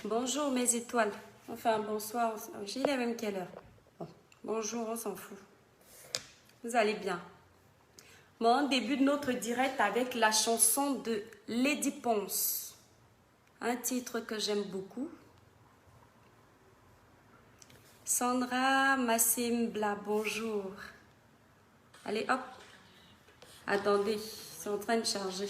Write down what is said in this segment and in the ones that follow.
Bonjour mes étoiles. Enfin, bonsoir. Il est même quelle heure? Bon, bonjour, on s'en fout. Vous allez bien? Bon, on débute notre direct avec la chanson de Lady Ponce. Un titre que j'aime beaucoup. Sandra Massimbla, bonjour. Allez, hop. Attendez, c'est en train de charger.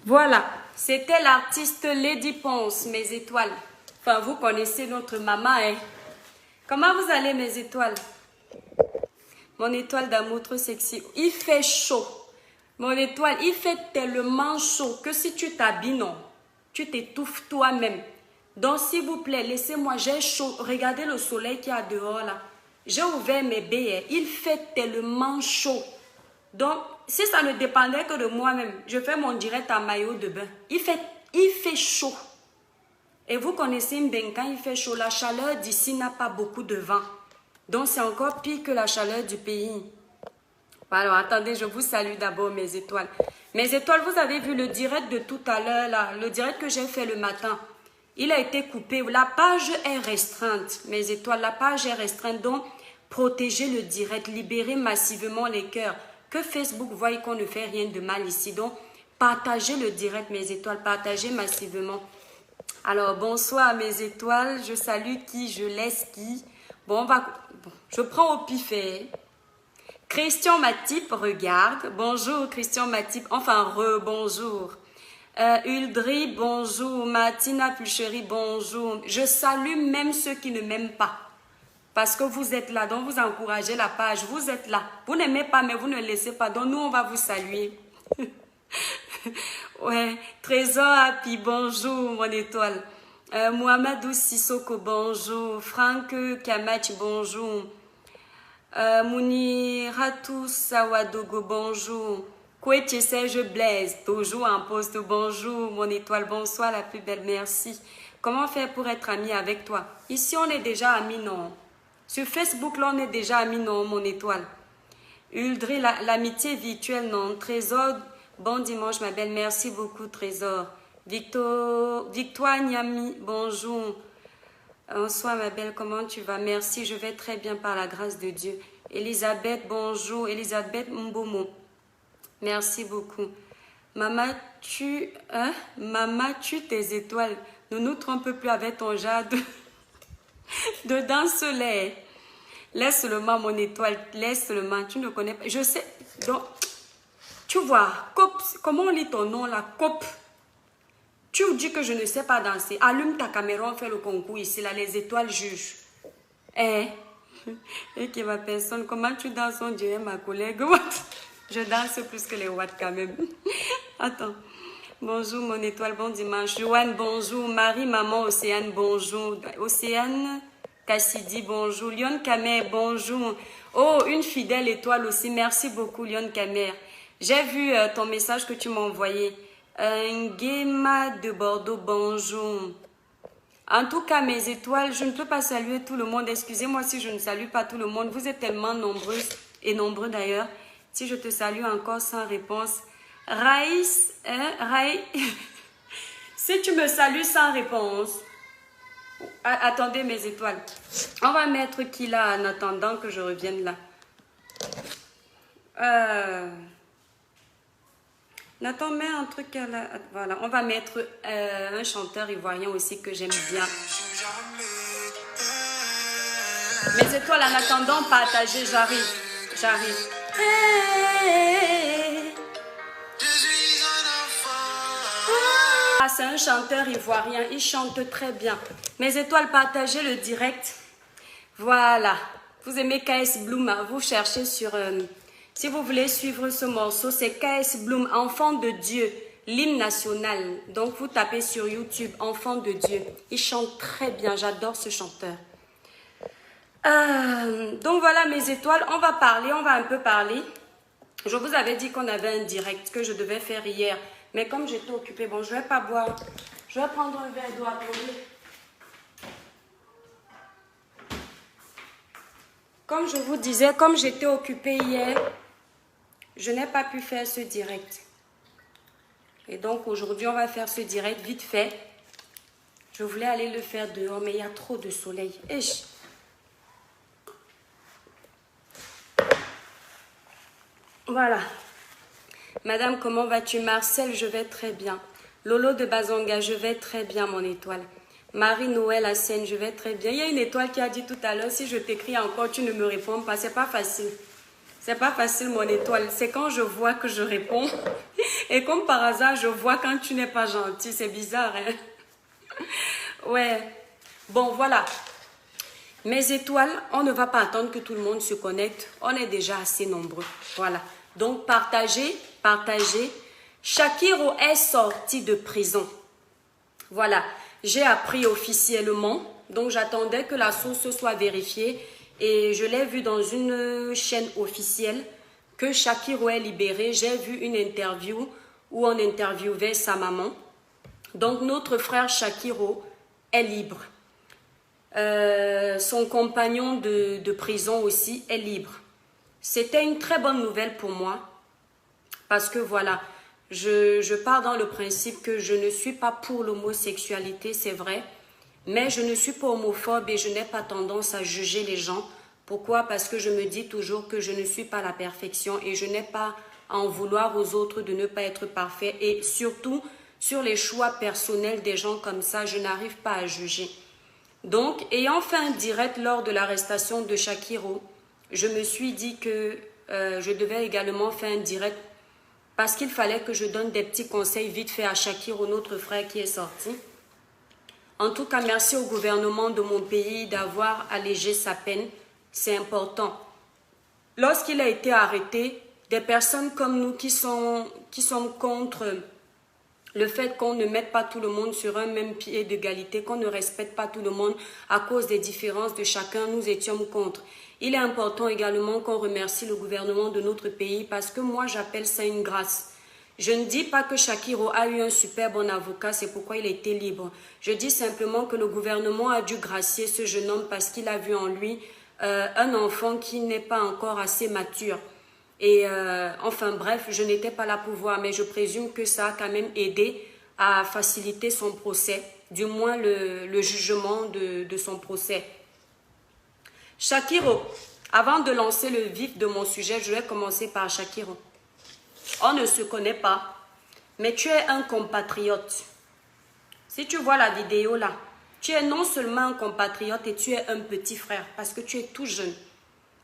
Voilà, c'était l'artiste Lady Ponce, mes étoiles. Enfin, vous connaissez notre maman, hein? Comment vous allez, mes étoiles? Mon étoile d'amour trop sexy. Il fait chaud. Mon étoile, il fait tellement chaud que si tu t'habilles, non, tu t'étouffes toi-même. Donc, s'il vous plaît, laissez-moi, j'ai chaud. Regardez le soleil qu'il y a dehors, là. J'ai ouvert mes baies. Il fait tellement chaud. Donc, si ça ne dépendait que de moi-même, je fais mon direct en maillot de bain. Il fait chaud. Et vous connaissez Mbeng, quand il fait chaud, la chaleur d'ici n'a pas beaucoup de vent. Donc, c'est encore pire que la chaleur du pays. Alors, attendez, je vous salue d'abord, mes étoiles. Mes étoiles, vous avez vu le direct de tout à l'heure, là, le direct que j'ai fait le matin. Il a été coupé. La page est restreinte, mes étoiles. La page est restreinte. Donc, protégez le direct, libérez massivement les cœurs. Que Facebook voie qu'on ne fait rien de mal ici. Donc, partagez le direct, mes étoiles. Partagez massivement. Alors, bonsoir, mes étoiles. Je salue qui, je laisse qui. Bon, je prends au pif. Christian Matip, regarde. Bonjour, Christian Matip. Enfin, rebonjour. Uldri, bonjour. Martina Pucherie, bonjour. Je salue même ceux qui ne m'aiment pas. Parce que vous êtes là, donc vous encouragez la page. Vous êtes là. Vous n'aimez pas, mais vous ne laissez pas. Donc nous, on va vous saluer. Ouais. Trésor Happy, bonjour, mon étoile. Mohamedou Sissoko, bonjour. Franck Kamach, bonjour. Mouniratou Sawadogo, bonjour. Koueche Serge Blaise, toujours en poste, bonjour. Mon étoile, bonsoir, la plus belle, merci. Comment faire pour être ami avec toi? Ici, on est déjà amis, non? Sur Facebook, là, on est déjà amis, non, mon étoile. Uldri, l'amitié virtuelle, non. Trésor, bon dimanche, ma belle. Merci beaucoup, Trésor. Victoire Niami, bonjour. Bonsoir, ma belle. Comment tu vas? Merci, je vais très bien par la grâce de Dieu. Elisabeth, bonjour. Elisabeth Mbomo. Merci beaucoup. Maman, tu tes étoiles. Ne nous trompe plus avec ton jade. Dedans soleil. Laisse seulement mon étoile. Laisse seulement. Tu ne connais pas. Je sais. Donc, tu vois, Cop, comment on lit ton nom là? Cop. Tu dis que je ne sais pas danser. Allume ta caméra, on fait le concours ici. Là, les étoiles jugent. Et qui ma personne, comment tu danses? On dirait ma collègue. Je danse plus que les watts quand même. Attends. Bonjour mon étoile, bon dimanche. Joanne, bonjour. Marie, maman, Océane, bonjour. Océane, Cassidy, bonjour. Lyon Camer, bonjour. Oh, une fidèle étoile aussi. Merci beaucoup, Lyon Camer. J'ai vu ton message que tu m'as envoyé. Nguema de Bordeaux, bonjour. En tout cas, mes étoiles, je ne peux pas saluer tout le monde. Excusez-moi si je ne salue pas tout le monde. Vous êtes tellement nombreuses et nombreux d'ailleurs. Si je te salue encore sans réponse. Raïs, Raïs, si tu me salues sans réponse, attendez mes étoiles. On va mettre qui là en attendant que je revienne là. Nathan, mets un truc là. Voilà, on va mettre un chanteur ivoirien aussi que j'aime bien. Mes étoiles en attendant, partagez, j'arrive. J'arrive. Ah, c'est un chanteur ivoirien, il chante très bien. Mes étoiles, partagez le direct. Voilà. Vous aimez KS Bloom, vous cherchez sur... si vous voulez suivre ce morceau, c'est KS Bloom, Enfant de Dieu, l'hymne national. Donc vous tapez sur YouTube, Enfant de Dieu. Il chante très bien, j'adore ce chanteur. Donc voilà mes étoiles, on va un peu parler. Je vous avais dit qu'on avait un direct que je devais faire hier. Mais comme j'étais occupée, bon, je ne vais pas boire. Je vais prendre un verre d'eau à tomber. Comme je vous disais, comme j'étais occupée hier, je n'ai pas pu faire ce direct. Et donc aujourd'hui, on va faire ce direct vite fait. Je voulais aller le faire dehors, mais il y a trop de soleil. Voilà. Madame, comment vas-tu? Marcel, je vais très bien. Lolo de Bazanga, je vais très bien, mon étoile. Marie-Noël à Seine, je vais très bien. Il y a une étoile qui a dit tout à l'heure, si je t'écris encore, tu ne me réponds pas. C'est pas facile. C'est pas facile, mon étoile. C'est quand je vois que je réponds. Et comme par hasard, je vois quand tu n'es pas gentil. C'est bizarre, hein? Ouais. Bon, voilà. Mes étoiles, on ne va pas attendre que tout le monde se connecte. On est déjà assez nombreux. Voilà. Donc, partagez, partagez. Shakiro est sorti de prison. Voilà. J'ai appris officiellement. Donc, j'attendais que la source soit vérifiée. Et je l'ai vu dans une chaîne officielle que Shakiro est libéré. J'ai vu une interview où on interviewait sa maman. Donc, notre frère Shakiro est libre. Son compagnon de prison aussi est libre. C'était une très bonne nouvelle pour moi parce que voilà, je pars dans le principe que je ne suis pas pour l'homosexualité, c'est vrai, mais je ne suis pas homophobe et je n'ai pas tendance à juger les gens. Pourquoi? Parce que je me dis toujours que je ne suis pas la perfection et je n'ai pas à en vouloir aux autres de ne pas être parfait. Et surtout, sur les choix personnels des gens comme ça, je n'arrive pas à juger. Donc, ayant fait un direct lors de l'arrestation de Shakiro, je me suis dit que je devais également faire un direct parce qu'il fallait que je donne des petits conseils vite fait à Shakiro, notre frère qui est sorti. En tout cas, merci au gouvernement de mon pays d'avoir allégé sa peine. C'est important. Lorsqu'il a été arrêté, des personnes comme nous qui sont contre le fait qu'on ne mette pas tout le monde sur un même pied d'égalité, qu'on ne respecte pas tout le monde à cause des différences de chacun, nous étions contre. Il est important également qu'on remercie le gouvernement de notre pays parce que moi j'appelle ça une grâce. Je ne dis pas que Shakiro a eu un super bon avocat, c'est pourquoi il a été libre. Je dis simplement que le gouvernement a dû gracier ce jeune homme parce qu'il a vu en lui un enfant qui n'est pas encore assez mature. Et enfin bref, je n'étais pas là pour voir, mais je présume que ça a quand même aidé à faciliter son procès, du moins le jugement de son procès. Shakiro, avant de lancer le vif de mon sujet, je vais commencer par Shakiro. On ne se connaît pas, mais tu es un compatriote. Si tu vois la vidéo là, tu es non seulement un compatriote et tu es un petit frère parce que tu es tout jeune.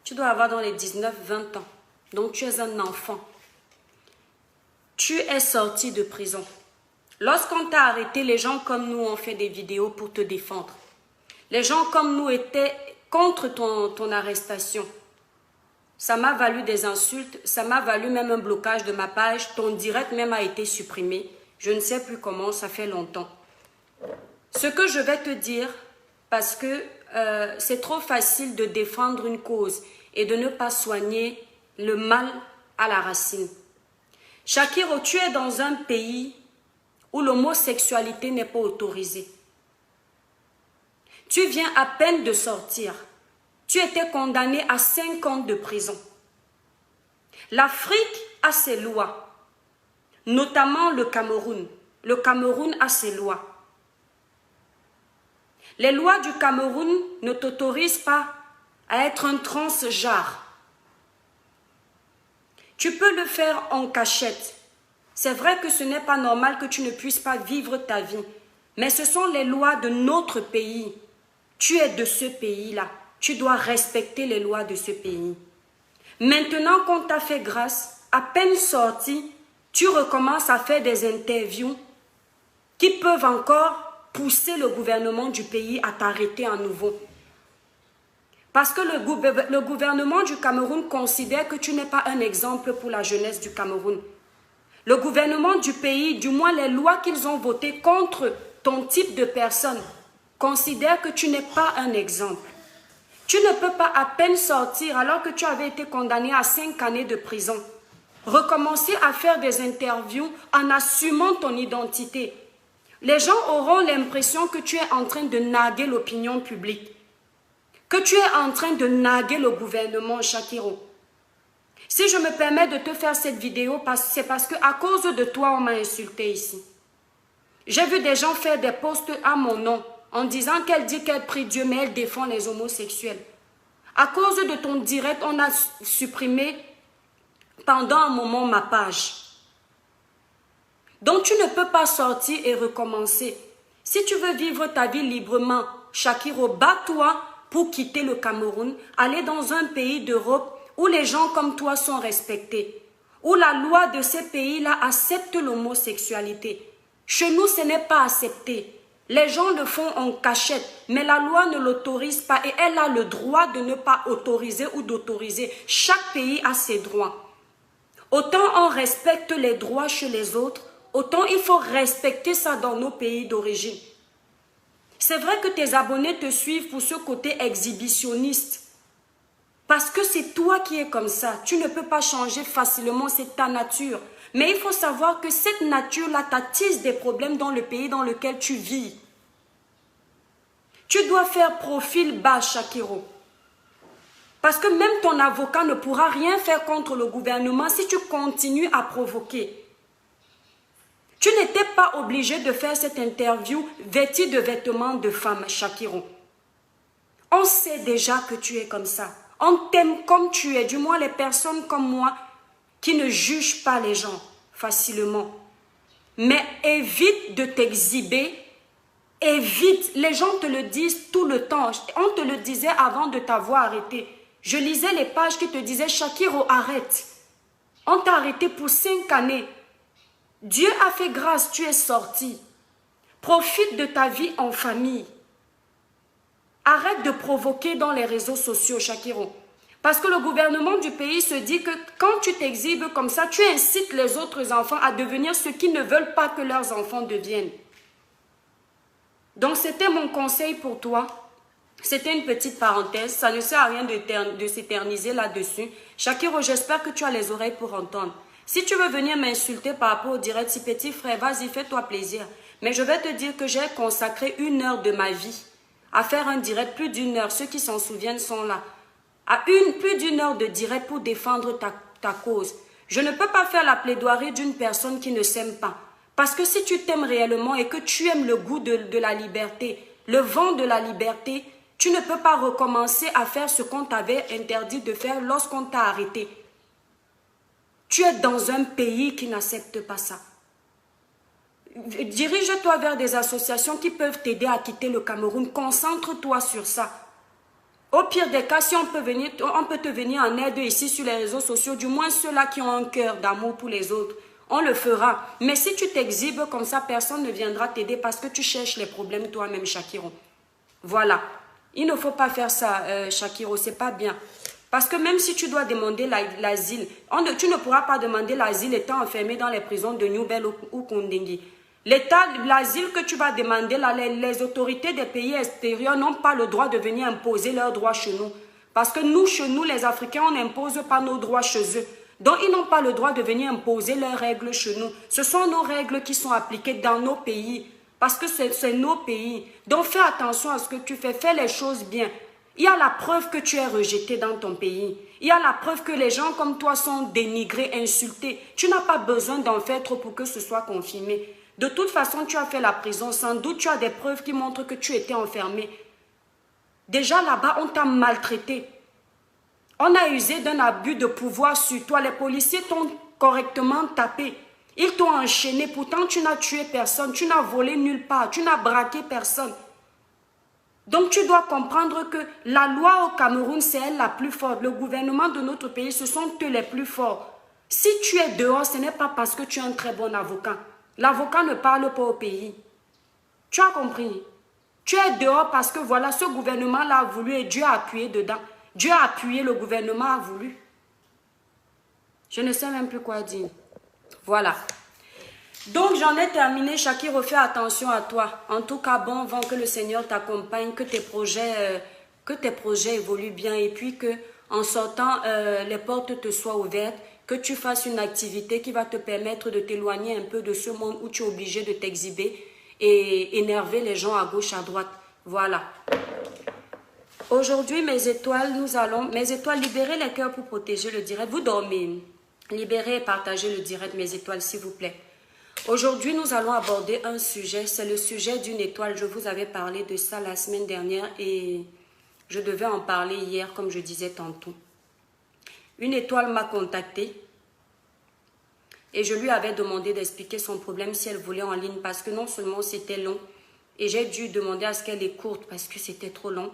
Tu dois avoir dans les 19-20 ans. Donc tu es un enfant. Tu es sorti de prison. Lorsqu'on t'a arrêté, les gens comme nous ont fait des vidéos pour te défendre. Les gens comme nous étaient contre ton arrestation. Ça m'a valu des insultes, ça m'a valu même un blocage de ma page. Ton direct même a été supprimé. Je ne sais plus comment, ça fait longtemps. Ce que je vais te dire, parce que c'est trop facile de défendre une cause et de ne pas soigner le mal à la racine. Shakiro, tu es dans un pays où l'homosexualité n'est pas autorisée. Tu viens à peine de sortir. Tu étais condamné à 5 ans de prison. L'Afrique a ses lois, notamment le Cameroun. Le Cameroun a ses lois. Les lois du Cameroun ne t'autorisent pas à être un transgenre. Tu peux le faire en cachette. C'est vrai que ce n'est pas normal que tu ne puisses pas vivre ta vie. Mais ce sont les lois de notre pays. Tu es de ce pays-là. Tu dois respecter les lois de ce pays. Maintenant qu'on t'a fait grâce, à peine sorti, tu recommences à faire des interviews qui peuvent encore pousser le gouvernement du pays à t'arrêter à nouveau. Parce que le gouvernement du Cameroun considère que tu n'es pas un exemple pour la jeunesse du Cameroun. Le gouvernement du pays, du moins les lois qu'ils ont votées contre ton type de personne, considèrent que tu n'es pas un exemple. Tu ne peux pas à peine sortir alors que tu avais été condamné à 5 années de prison. Recommencer à faire des interviews en assumant ton identité. Les gens auront l'impression que tu es en train de narguer l'opinion publique. Que tu es en train de narguer le gouvernement, Shakiro. Si je me permets de te faire cette vidéo, c'est parce que à cause de toi, on m'a insulté ici. J'ai vu des gens faire des posts à mon nom en disant qu'elle dit qu'elle prie Dieu, mais elle défend les homosexuels. À cause de ton direct, on a supprimé pendant un moment ma page. Donc tu ne peux pas sortir et recommencer. Si tu veux vivre ta vie librement, Shakiro, bats-toi pour quitter le Cameroun, aller dans un pays d'Europe où les gens comme toi sont respectés, où la loi de ces pays-là accepte l'homosexualité. Chez nous, ce n'est pas accepté. Les gens le font en cachette, mais la loi ne l'autorise pas et elle a le droit de ne pas autoriser ou d'autoriser. Chaque pays a ses droits. Autant on respecte les droits chez les autres, autant il faut respecter ça dans nos pays d'origine. C'est vrai que tes abonnés te suivent pour ce côté exhibitionniste. Parce que c'est toi qui es comme ça. Tu ne peux pas changer facilement, c'est ta nature. Mais il faut savoir que cette nature-là t'attise des problèmes dans le pays dans lequel tu vis. Tu dois faire profil bas, Shakiro. Parce que même ton avocat ne pourra rien faire contre le gouvernement si tu continues à provoquer. Tu n'étais pas obligé de faire cette interview vêtue de vêtements de femme, Shakiro. On sait déjà que tu es comme ça. On t'aime comme tu es, du moins les personnes comme moi qui ne jugent pas les gens facilement. Mais évite de t'exhiber, évite. Les gens te le disent tout le temps. On te le disait avant de t'avoir arrêté. Je lisais les pages qui te disaient « Shakiro, arrête ». On t'a arrêté pour 5 années. Dieu a fait grâce, tu es sorti. Profite de ta vie en famille. Arrête de provoquer dans les réseaux sociaux, Shakiro. Parce que le gouvernement du pays se dit que quand tu t'exhibes comme ça, tu incites les autres enfants à devenir ce qu'ils ne veulent pas que leurs enfants deviennent. Donc c'était mon conseil pour toi. C'était une petite parenthèse. Ça ne sert à rien de s'éterniser là-dessus. Shakiro, j'espère que tu as les oreilles pour entendre. Si tu veux venir m'insulter par rapport au direct, si petit frère, vas-y, fais-toi plaisir. Mais je vais te dire que j'ai consacré 1 heure de ma vie à faire un direct, plus d'1 heure. Ceux qui s'en souviennent sont là. Plus d'1 heure de direct pour défendre ta cause. Je ne peux pas faire la plaidoirie d'une personne qui ne s'aime pas. Parce que si tu t'aimes réellement et que tu aimes le goût de la liberté, le vent de la liberté, tu ne peux pas recommencer à faire ce qu'on t'avait interdit de faire lorsqu'on t'a arrêté. Tu es dans un pays qui n'accepte pas ça. Dirige-toi vers des associations qui peuvent t'aider à quitter le Cameroun. Concentre-toi sur ça. Au pire des cas, si on peut te venir en aide ici sur les réseaux sociaux, du moins ceux-là qui ont un cœur d'amour pour les autres, on le fera. Mais si tu t'exhibes comme ça, personne ne viendra t'aider parce que tu cherches les problèmes toi-même, Shakiro. Voilà. Il ne faut pas faire ça, Shakiro, c'est pas bien. Parce que même si tu dois demander l'asile, tu ne pourras pas demander l'asile étant enfermé dans les prisons de New Bell ou Kundingi. L'asile que tu vas demander, là, les autorités des pays extérieurs n'ont pas le droit de venir imposer leurs droits chez nous. Parce que nous, chez nous, les Africains, on n'impose pas nos droits chez eux. Donc, ils n'ont pas le droit de venir imposer leurs règles chez nous. Ce sont nos règles qui sont appliquées dans nos pays. Parce que c'est nos pays. Donc, fais attention à ce que tu fais. Fais les choses bien. Il y a la preuve que tu es rejeté dans ton pays. Il y a la preuve que les gens comme toi sont dénigrés, insultés. Tu n'as pas besoin d'en faire trop pour que ce soit confirmé. De toute façon, tu as fait la prison. Sans doute, tu as des preuves qui montrent que tu étais enfermé. Déjà là-bas, on t'a maltraité. On a usé d'un abus de pouvoir sur toi. Les policiers t'ont correctement tapé. Ils t'ont enchaîné. Pourtant, tu n'as tué personne. Tu n'as volé nulle part. Tu n'as braqué personne. Donc, tu dois comprendre que la loi au Cameroun, c'est elle la plus forte. Le gouvernement de notre pays, ce sont eux les plus forts. Si tu es dehors, ce n'est pas parce que tu es un très bon avocat. L'avocat ne parle pas au pays. Tu as compris? Tu es dehors parce que voilà, ce gouvernement-là a voulu et Dieu a appuyé dedans. Dieu a appuyé, le gouvernement a voulu. Je ne sais même plus quoi dire. Voilà. Donc, j'en ai terminé. Shakiro, fais attention à toi. En tout cas, bon vent, que le Seigneur t'accompagne, que tes projets évoluent bien et puis que en sortant, les portes te soient ouvertes, que tu fasses une activité qui va te permettre de t'éloigner un peu de ce monde où tu es obligé de t'exhiber et énerver les gens à gauche, à droite. Voilà. Aujourd'hui, mes étoiles, mes étoiles, libérer les cœurs pour protéger le direct. Vous dormez. Libérez et partagez le direct, mes étoiles, s'il vous plaît. Aujourd'hui, nous allons aborder un sujet. C'est le sujet d'une étoile. Je vous avais parlé de ça la semaine dernière et je devais en parler hier, comme je disais tantôt. Une étoile m'a contactée et je lui avais demandé d'expliquer son problème si elle voulait en ligne parce que non seulement c'était long et j'ai dû demander à ce qu'elle est courte parce que c'était trop long.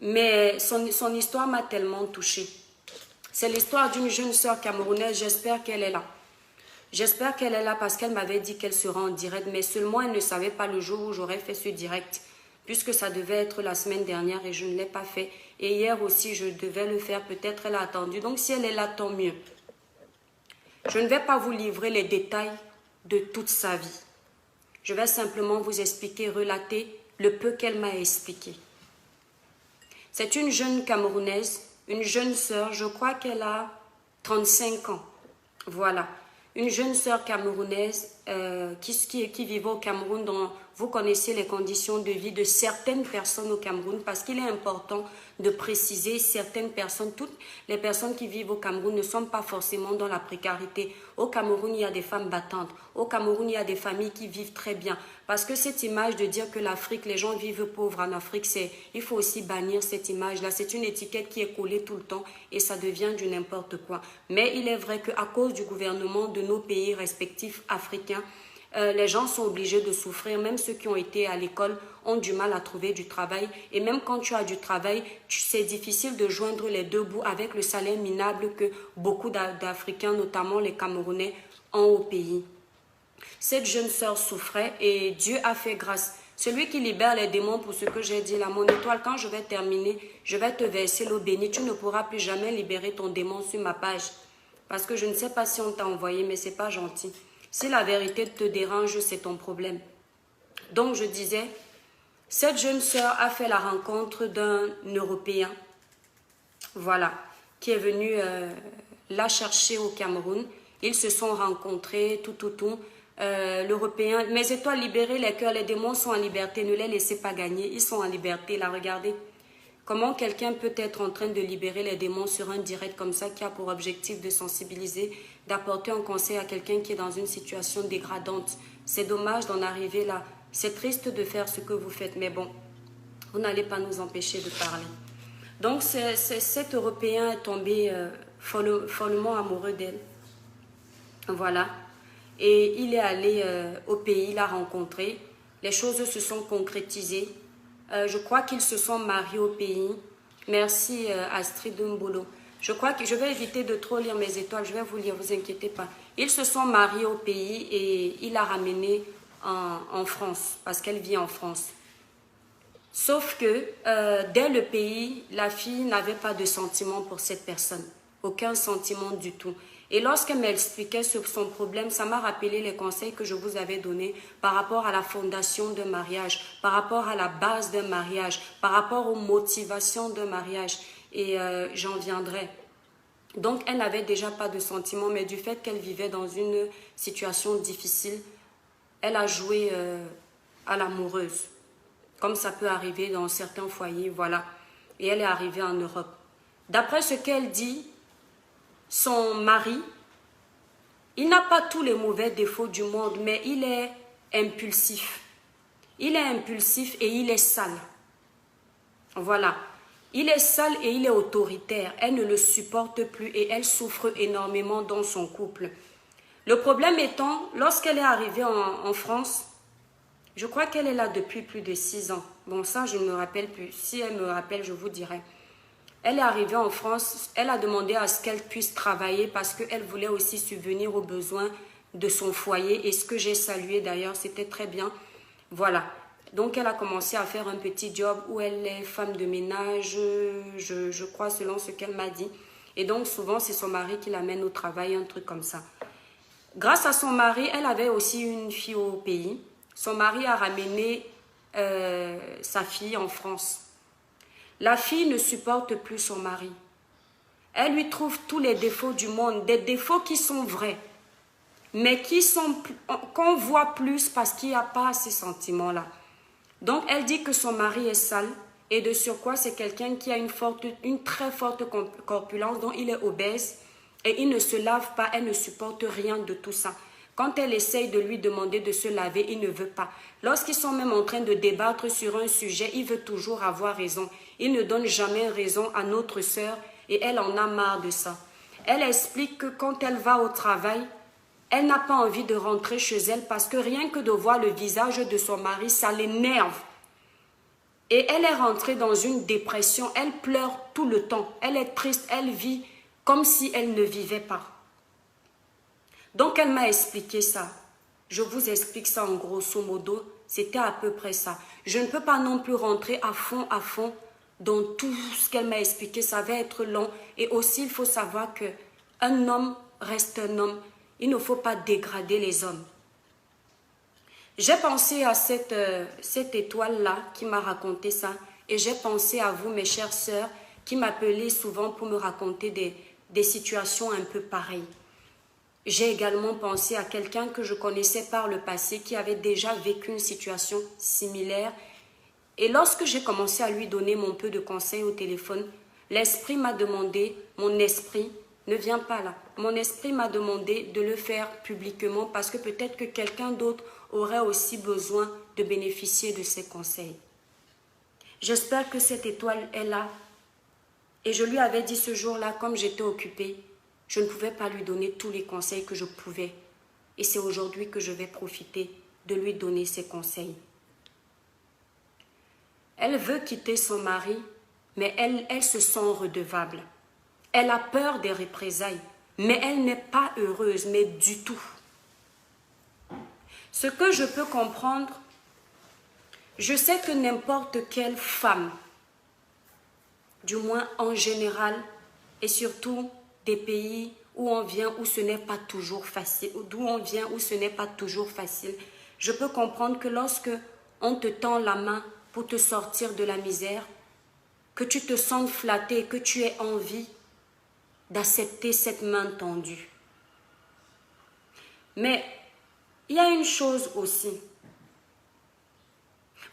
Mais son histoire m'a tellement touchée. C'est l'histoire d'une jeune sœur camerounaise. J'espère qu'elle est là. J'espère qu'elle est là parce qu'elle m'avait dit qu'elle sera en direct. Mais seulement elle ne savait pas le jour où j'aurais fait ce direct. Puisque ça devait être la semaine dernière et je ne l'ai pas fait. Et hier aussi, je devais le faire. Peut-être elle a attendu. Donc si elle est là, tant mieux. Je ne vais pas vous livrer les détails de toute sa vie. Je vais simplement vous expliquer, relater le peu qu'elle m'a expliqué. C'est une jeune Camerounaise, une jeune sœur, je crois qu'elle a 35 ans. Voilà, une jeune sœur camerounaise qui vit au Cameroun. Vous connaissez les conditions de vie de certaines personnes au Cameroun parce qu'il est important de préciser certaines personnes. Toutes les personnes qui vivent au Cameroun ne sont pas forcément dans la précarité. Au Cameroun, il y a des femmes battantes. Au Cameroun, il y a des familles qui vivent très bien. Parce que cette image de dire que l'Afrique, les gens vivent pauvres en Afrique, il faut aussi bannir cette image-là. C'est une étiquette qui est collée tout le temps et ça devient du n'importe quoi. Mais il est vrai qu'à cause du gouvernement de nos pays respectifs africains, les gens sont obligés de souffrir. Même ceux qui ont été à l'école ont du mal à trouver du travail. Et même quand tu as du travail, c'est difficile de joindre les deux bouts avec le salaire minable que beaucoup d'Africains, notamment les Camerounais, ont au pays. Cette jeune sœur souffrait et Dieu a fait grâce. Celui qui libère les démons, pour ce que j'ai dit là, mon étoile, quand je vais terminer, je vais te verser l'eau bénie. Tu ne pourras plus jamais libérer ton démon sur ma page. Parce que je ne sais pas si on t'a envoyé, mais c'est pas gentil. Si la vérité te dérange, c'est ton problème. Donc je disais, cette jeune sœur a fait la rencontre d'un Européen, voilà, qui est venu la chercher au Cameroun. Ils se sont rencontrés, tout. L'Européen, mes étoiles libérées, les cœurs, les démons sont en liberté, ne les laissez pas gagner, ils sont en liberté, là, regardez. Comment quelqu'un peut être en train de libérer les démons sur un direct comme ça qui a pour objectif de sensibiliser, d'apporter un conseil à quelqu'un qui est dans une situation dégradante. C'est dommage d'en arriver là. C'est triste de faire ce que vous faites, mais bon, vous n'allez pas nous empêcher de parler. Donc cet Européen est tombé follement amoureux d'elle. Voilà. Et il est allé au pays, il l'a rencontré. Les choses se sont concrétisées. Je crois qu'ils se sont mariés au pays. Merci Astrid Mbolo. Je crois que je vais éviter de trop lire mes étoiles. Je vais vous lire, vous inquiétez pas. Ils se sont mariés au pays et il l'a ramené en France parce qu'elle vit en France. Sauf que dès le pays, la fille n'avait pas de sentiment pour cette personne. Aucun sentiment du tout. Et lorsqu'elle m'expliquait sur son problème, ça m'a rappelé les conseils que je vous avais donnés par rapport à la fondation d'un mariage, par rapport à la base d'un mariage, par rapport aux motivations d'un mariage. Et j'en viendrai. Donc, elle n'avait déjà pas de sentiments, mais du fait qu'elle vivait dans une situation difficile, elle a joué à l'amoureuse. Comme ça peut arriver dans certains foyers, voilà. Et elle est arrivée en Europe. D'après ce qu'elle dit, son mari, il n'a pas tous les mauvais défauts du monde, mais il est impulsif. Il est impulsif et il est sale. Voilà. Il est sale et il est autoritaire. Elle ne le supporte plus et elle souffre énormément dans son couple. Le problème étant, lorsqu'elle est arrivée en France, je crois qu'elle est là depuis plus de 6 ans. Bon, ça, je ne me rappelle plus. Si elle me rappelle, je vous dirai. Elle est arrivée en France, elle a demandé à ce qu'elle puisse travailler parce qu'elle voulait aussi subvenir aux besoins de son foyer. Et ce que j'ai salué d'ailleurs, c'était très bien. Voilà. Donc, elle a commencé à faire un petit job où elle est femme de ménage, je crois, selon ce qu'elle m'a dit. Et donc, souvent, c'est son mari qui l'amène au travail, un truc comme ça. Grâce à son mari, elle avait aussi une fille au pays. Son mari a ramené sa fille en France. La fille ne supporte plus son mari. Elle lui trouve tous les défauts du monde, des défauts qui sont vrais, mais qu'on voit plus parce qu'il n'y a pas ces sentiments-là. Donc, elle dit que son mari est sale Et de surcroît, c'est quelqu'un qui a une très forte corpulence, dont il est obèse. Et il ne se lave pas, elle ne supporte rien de tout ça. Quand elle essaye de lui demander de se laver, il ne veut pas. Lorsqu'ils sont même en train de débattre sur un sujet, il veut toujours avoir raison. Il ne donne jamais raison à notre sœur et elle en a marre de ça. Elle explique que quand elle va au travail, elle n'a pas envie de rentrer chez elle parce que rien que de voir le visage de son mari, ça l'énerve. Et elle est rentrée dans une dépression, elle pleure tout le temps. Elle est triste, elle vit comme si elle ne vivait pas. Donc elle m'a expliqué ça. Je vous explique ça en grosso modo. C'était à peu près ça. Je ne peux pas non plus rentrer à fond dans tout ce qu'elle m'a expliqué. Ça va être long. Et aussi, il faut savoir qu'un homme reste un homme. Il ne faut pas dégrader les hommes. J'ai pensé à cette étoile-là qui m'a raconté ça. Et j'ai pensé à vous, mes chères sœurs, qui m'appelaient souvent pour me raconter des situations un peu pareilles. J'ai également pensé à quelqu'un que je connaissais par le passé qui avait déjà vécu une situation similaire. Et lorsque j'ai commencé à lui donner mon peu de conseils au téléphone, l'esprit m'a demandé, mon esprit, ne viens pas là, mon esprit m'a demandé de le faire publiquement parce que peut-être que quelqu'un d'autre aurait aussi besoin de bénéficier de ces conseils. J'espère que cette étoile est là. Et je lui avais dit ce jour-là, comme j'étais occupée, je ne pouvais pas lui donner tous les conseils que je pouvais. Et c'est aujourd'hui que je vais profiter de lui donner ces conseils. Elle veut quitter son mari, mais elle se sent redevable. Elle a peur des représailles, mais elle n'est pas heureuse, mais du tout. Ce que je peux comprendre, je sais que n'importe quelle femme, du moins en général, et surtout des pays où on vient où ce n'est pas toujours facile, d'où on vient où ce n'est pas toujours facile, je peux comprendre que lorsque on te tend la main pour te sortir de la misère, que tu te sens flatté, que tu aies envie d'accepter cette main tendue. Mais il y a une chose aussi.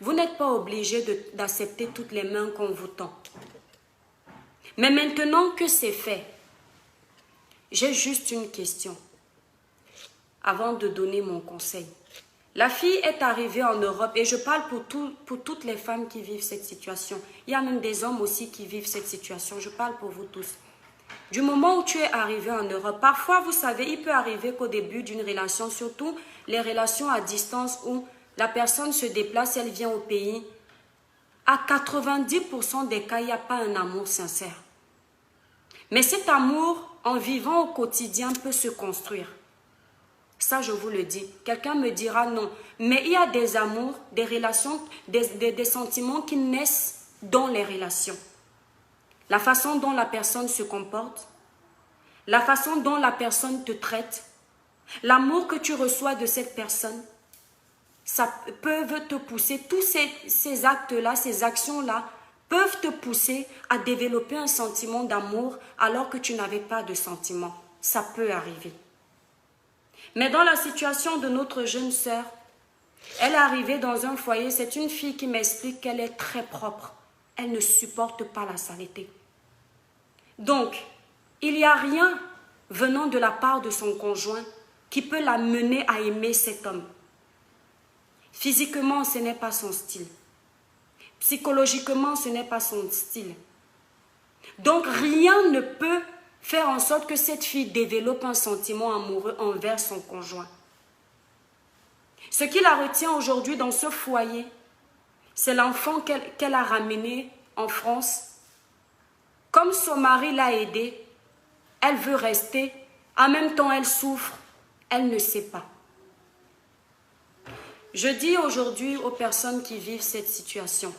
Vous n'êtes pas obligé d'accepter toutes les mains qu'on vous tend. Mais maintenant que c'est fait, j'ai juste une question avant de donner mon conseil. La fille est arrivée en Europe et je parle pour toutes les femmes qui vivent cette situation. Il y a même des hommes aussi qui vivent cette situation. Je parle pour vous tous. Du moment où tu es arrivé en Europe, parfois, vous savez, il peut arriver qu'au début d'une relation, surtout les relations à distance où la personne se déplace, elle vient au pays, à 90% des cas, il n'y a pas un amour sincère. Mais cet amour, en vivant au quotidien, peut se construire. Ça, je vous le dis. Quelqu'un me dira non. Mais il y a des amours, des relations, des sentiments qui naissent dans les relations. La façon dont la personne se comporte, la façon dont la personne te traite, l'amour que tu reçois de cette personne, ça peut te pousser, tous ces actes-là, ces actions-là, peuvent te pousser à développer un sentiment d'amour alors que tu n'avais pas de sentiment. Ça peut arriver. Mais dans la situation de notre jeune sœur, elle est arrivée dans un foyer, c'est une fille qui m'explique qu'elle est très propre. Elle ne supporte pas la saleté. Donc, il n'y a rien venant de la part de son conjoint qui peut la mener à aimer cet homme. Physiquement, ce n'est pas son style. Psychologiquement, ce n'est pas son style. Donc, rien ne peut faire en sorte que cette fille développe un sentiment amoureux envers son conjoint. Ce qui la retient aujourd'hui dans ce foyer, c'est l'enfant qu'elle a ramené en France. Comme son mari l'a aidée, elle veut rester. En même temps, elle souffre. Elle ne sait pas. Je dis aujourd'hui aux personnes qui vivent cette situation,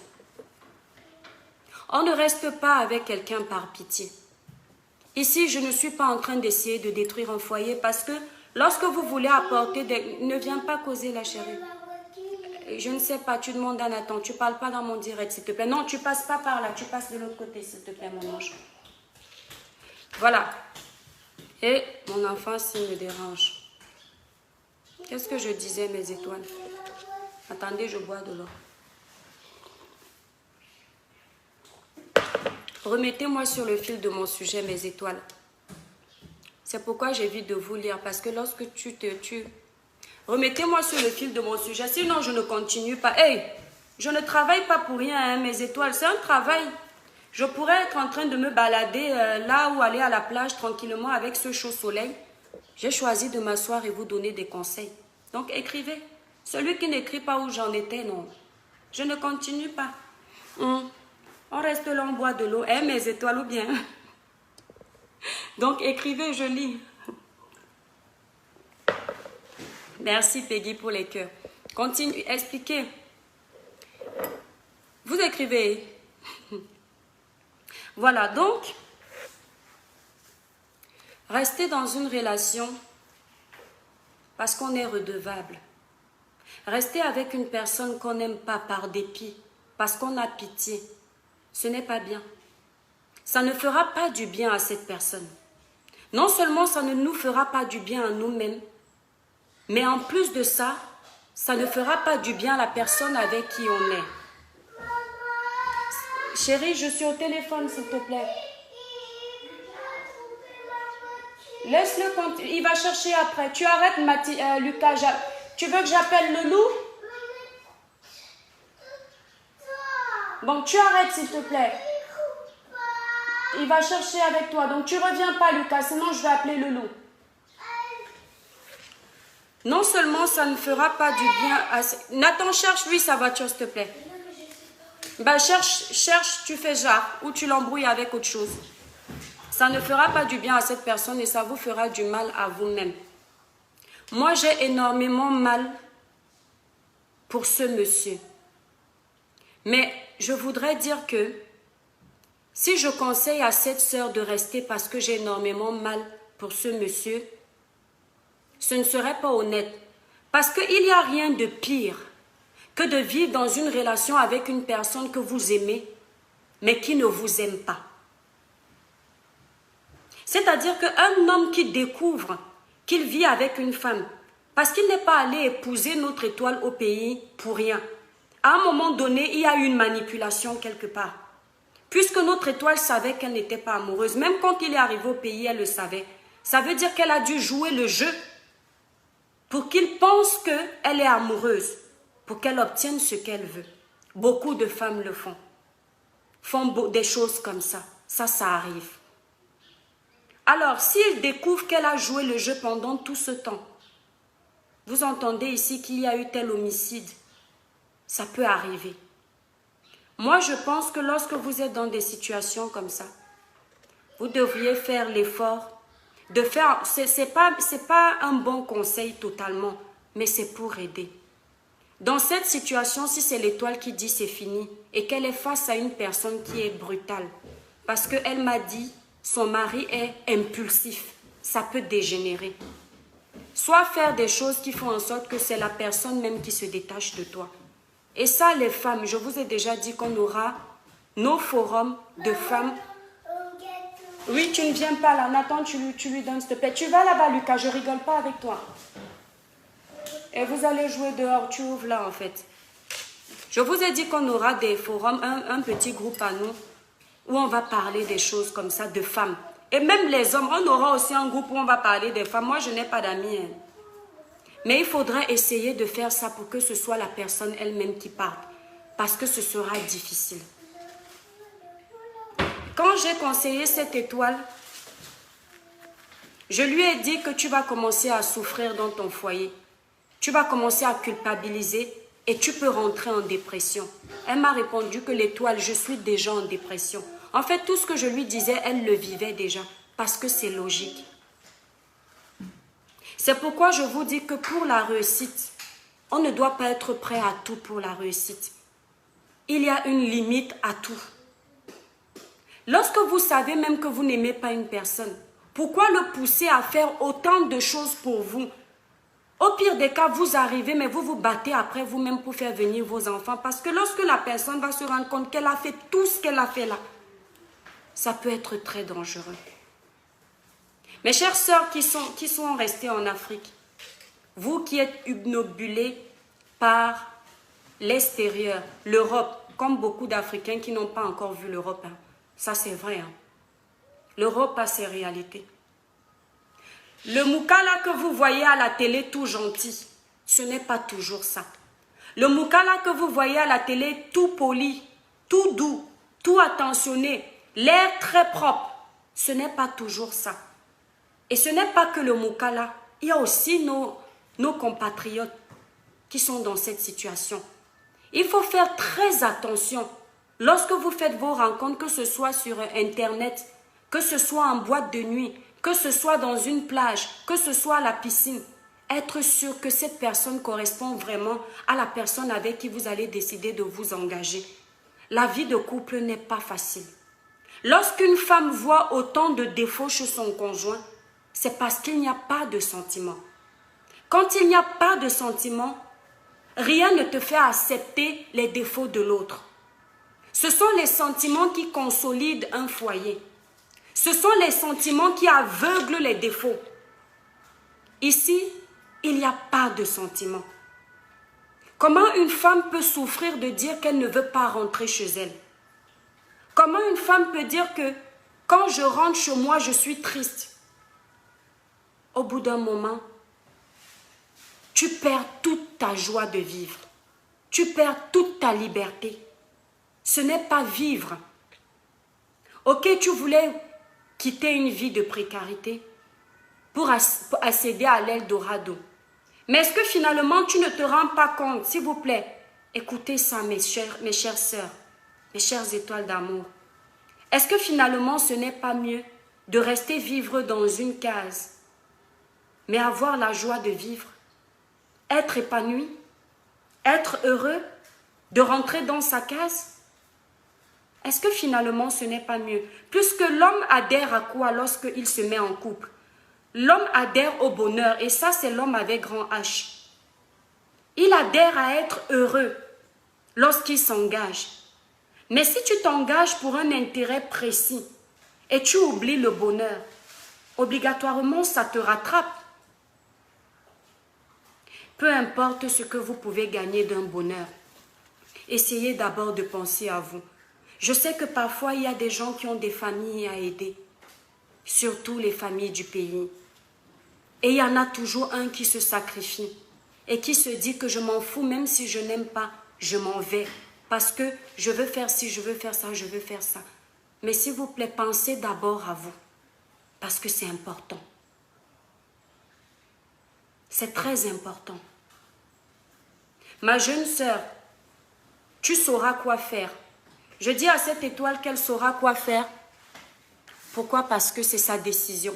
on ne reste pas avec quelqu'un par pitié. Ici, je ne suis pas en train d'essayer de détruire un foyer parce que lorsque vous voulez apporter des... Ne viens pas causer la chérie. Je ne sais pas, tu demandes à Nathan, tu ne parles pas dans mon direct, s'il te plaît. Non, tu ne passes pas par là, tu passes de l'autre côté, s'il te plaît, mon ange. Voilà. Et mon enfant, s'il me dérange. Qu'est-ce que je disais, mes étoiles? Attendez, je bois de l'eau. Remettez-moi sur le fil de mon sujet, mes étoiles. C'est pourquoi j'évite de vous lire, parce que lorsque tu te tues, remettez-moi sur le fil de mon sujet, sinon je ne continue pas. Hey, je ne travaille pas pour rien, hein, mes étoiles, c'est un travail. Je pourrais être en train de me balader là ou aller à la plage tranquillement avec ce chaud soleil. J'ai choisi de m'asseoir et vous donner des conseils. Donc écrivez. Celui qui n'écrit pas où j'en étais, non. Je ne continue pas. On reste là, on boit de l'eau. Eh, mes étoiles ou bien. Donc écrivez, je lis. Merci Peggy pour les cœurs. Continue, expliquez. Vous écrivez. Voilà, donc, restez dans une relation parce qu'on est redevable. Rester avec une personne qu'on n'aime pas par dépit, parce qu'on a pitié, ce n'est pas bien. Ça ne fera pas du bien à cette personne. Non seulement ça ne nous fera pas du bien à nous-mêmes, mais en plus de ça, ça ne fera pas du bien à la personne avec qui on est. Chérie, je suis au téléphone, s'il te plaît. Laisse-le, il va chercher après. Tu arrêtes, Lucas. Tu veux que j'appelle le loup? Bon, tu arrêtes, s'il te plaît. Il va chercher avec toi. Donc, tu reviens pas, Lucas, sinon je vais appeler le loup. Non seulement ça ne fera pas du bien à... Nathan, cherche-lui sa voiture, s'il te plaît. Bah, cherche, tu fais genre, ou tu l'embrouilles avec autre chose. Ça ne fera pas du bien à cette personne et ça vous fera du mal à vous-même. Moi, j'ai énormément mal pour ce monsieur. Mais je voudrais dire que si je conseille à cette sœur de rester parce que j'ai énormément mal pour ce monsieur, ce ne serait pas honnête. Parce qu'il n'y a rien de pire que de vivre dans une relation avec une personne que vous aimez, mais qui ne vous aime pas. C'est-à-dire qu'un homme qui découvre qu'il vit avec une femme, parce qu'il n'est pas allé épouser notre étoile au pays pour rien. À un moment donné, il y a eu une manipulation quelque part. Puisque notre étoile savait qu'elle n'était pas amoureuse, même quand il est arrivé au pays, elle le savait. Ça veut dire qu'elle a dû jouer le jeu pour qu'il pense qu'elle est amoureuse, pour qu'elle obtienne ce qu'elle veut. Beaucoup de femmes le font des choses comme ça. Ça arrive. Alors, s'il découvre qu'elle a joué le jeu pendant tout ce temps, vous entendez ici qu'il y a eu tel homicide, ça peut arriver. Moi, je pense que lorsque vous êtes dans des situations comme ça, vous devriez faire l'effort de faire... C'est pas un bon conseil totalement, mais c'est pour aider. Dans cette situation, si c'est l'étoile qui dit c'est fini et qu'elle est face à une personne qui est brutale, parce qu'elle m'a dit son mari est impulsif, ça peut dégénérer. Soit faire des choses qui font en sorte que c'est la personne même qui se détache de toi. Et ça, les femmes, je vous ai déjà dit qu'on aura nos forums de femmes. Oui, tu ne viens pas là. Nathan, tu lui donnes, s'il te plaît. Tu vas là-bas, Lucas, je rigole pas avec toi. Et vous allez jouer dehors, tu ouvres là, en fait. Je vous ai dit qu'on aura des forums, un petit groupe à nous, où on va parler des choses comme ça, de femmes. Et même les hommes, on aura aussi un groupe où on va parler des femmes. Moi, je n'ai pas d'amis. Hein. Mais il faudrait essayer de faire ça pour que ce soit la personne elle-même qui parte. Parce que ce sera difficile. Quand j'ai conseillé cette étoile, je lui ai dit que tu vas commencer à souffrir dans ton foyer. Tu vas commencer à culpabiliser et tu peux rentrer en dépression. Elle m'a répondu que l'étoile, je suis déjà en dépression. En fait, tout ce que je lui disais, elle le vivait déjà. Parce que c'est logique. C'est pourquoi je vous dis que pour la réussite, on ne doit pas être prêt à tout pour la réussite. Il y a une limite à tout. Lorsque vous savez même que vous n'aimez pas une personne, pourquoi le pousser à faire autant de choses pour vous? Au pire des cas, vous arrivez, mais vous vous battez après vous-même pour faire venir vos enfants. Parce que lorsque la personne va se rendre compte qu'elle a fait tout ce qu'elle a fait là, ça peut être très dangereux. Mes chères sœurs qui sont restées en Afrique, vous qui êtes obnubilés par l'extérieur, l'Europe, comme beaucoup d'Africains qui n'ont pas encore vu l'Europe, hein, Ça, c'est vrai. Hein. L'Europe a ses réalités. Le Moukala que vous voyez à la télé tout gentil, ce n'est pas toujours ça. Le Moukala que vous voyez à la télé tout poli, tout doux, tout attentionné, l'air très propre, ce n'est pas toujours ça. Et ce n'est pas que le Moukala, il y a aussi nos compatriotes qui sont dans cette situation. Il faut faire très attention lorsque vous faites vos rencontres, que ce soit sur Internet, que ce soit en boîte de nuit, que ce soit dans une plage, que ce soit à la piscine. Être sûr que cette personne correspond vraiment à la personne avec qui vous allez décider de vous engager. La vie de couple n'est pas facile. Lorsqu'une femme voit autant de défauts chez son conjoint, c'est parce qu'il n'y a pas de sentiment. Quand il n'y a pas de sentiment, rien ne te fait accepter les défauts de l'autre. Ce sont les sentiments qui consolident un foyer. Ce sont les sentiments qui aveuglent les défauts. Ici, il n'y a pas de sentiment. Comment une femme peut souffrir de dire qu'elle ne veut pas rentrer chez elle? Comment une femme peut dire que quand je rentre chez moi, je suis triste? Au bout d'un moment, tu perds toute ta joie de vivre. Tu perds toute ta liberté. Ce n'est pas vivre. Ok, tu voulais quitter une vie de précarité pour accéder à l'Eldorado. Mais est-ce que finalement tu ne te rends pas compte, s'il vous plaît, écoutez ça mes chères sœurs, mes chères étoiles d'amour. Est-ce que finalement ce n'est pas mieux de rester vivre dans une case, mais avoir la joie de vivre, être épanoui, être heureux, de rentrer dans sa case? Est-ce que finalement ce n'est pas mieux? Puisque l'homme adhère à quoi lorsqu'il se met en couple? L'homme adhère au bonheur, et ça c'est l'homme avec grand H. Il adhère à être heureux lorsqu'il s'engage. Mais si tu t'engages pour un intérêt précis et tu oublies le bonheur, obligatoirement ça te rattrape. Peu importe ce que vous pouvez gagner d'un bonheur, essayez d'abord de penser à vous. Je sais que parfois il y a des gens qui ont des familles à aider, surtout les familles du pays. Et il y en a toujours un qui se sacrifie et qui se dit que je m'en fous, même si je n'aime pas, je m'en vais. Parce que je veux faire ci, je veux faire ça, je veux faire ça. Mais s'il vous plaît, pensez d'abord à vous. Parce que c'est important. C'est très important. Ma jeune sœur, tu sauras quoi faire. Je dis à cette étoile qu'elle saura quoi faire. Pourquoi? Parce que c'est sa décision.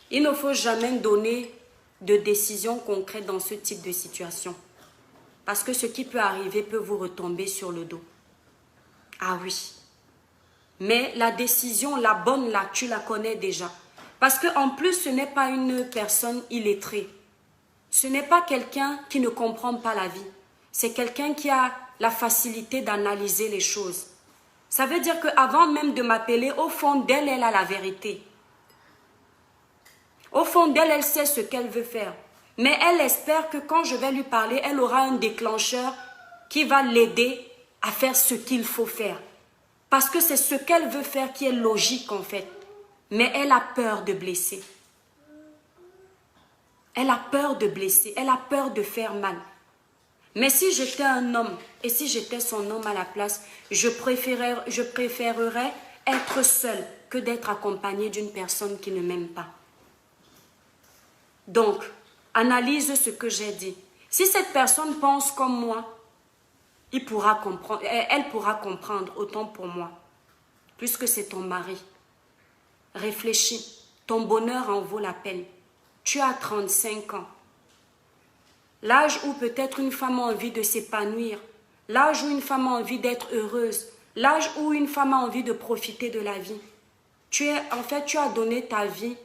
Il ne faut jamais donner de décision concrète dans ce type de situation. Parce que ce qui peut arriver peut vous retomber sur le dos. Ah oui. Mais la décision, la bonne là, tu la connais déjà. Parce qu'en plus, ce n'est pas une personne illettrée. Ce n'est pas quelqu'un qui ne comprend pas la vie. C'est quelqu'un qui a la facilité d'analyser les choses. Ça veut dire qu'avant même de m'appeler, au fond d'elle, elle a la vérité. Au fond d'elle, elle sait ce qu'elle veut faire. Mais elle espère que quand je vais lui parler, elle aura un déclencheur qui va l'aider à faire ce qu'il faut faire. Parce que c'est ce qu'elle veut faire qui est logique en fait. Mais elle a peur de blesser. Elle a peur de blesser. Elle a peur de faire mal. Mais si j'étais un homme et si j'étais son homme à la place, je préférerais être seule que d'être accompagnée d'une personne qui ne m'aime pas. Donc, analyse ce que j'ai dit. Si cette personne pense comme moi, elle pourra comprendre autant pour moi. Puisque c'est ton mari. Réfléchis. Ton bonheur en vaut la peine. Tu as 35 ans. L'âge où peut-être une femme a envie de s'épanouir. L'âge où une femme a envie d'être heureuse. L'âge où une femme a envie de profiter de la vie. Tu as donné ta vie.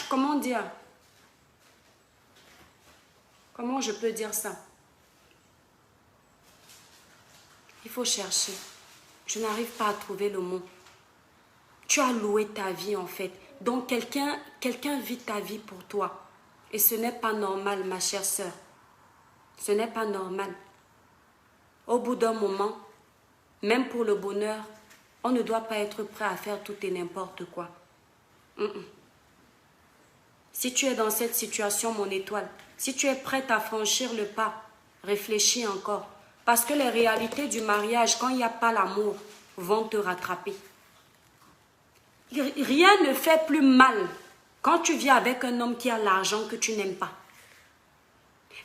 Comment dire? Comment je peux dire ça? Il faut chercher. Je n'arrive pas à trouver le mot. Tu as loué ta vie en fait. Donc quelqu'un vit ta vie pour toi. Et ce n'est pas normal, ma chère sœur. Ce n'est pas normal. Au bout d'un moment, même pour le bonheur, On ne doit pas être prêt à faire tout et n'importe quoi. Si tu es dans cette situation, mon étoile, si tu es prête à franchir le pas, réfléchis encore. Parce que les réalités du mariage, quand il n'y a pas l'amour, vont te rattraper. Rien ne fait plus mal quand tu vis avec un homme qui a l'argent que tu n'aimes pas.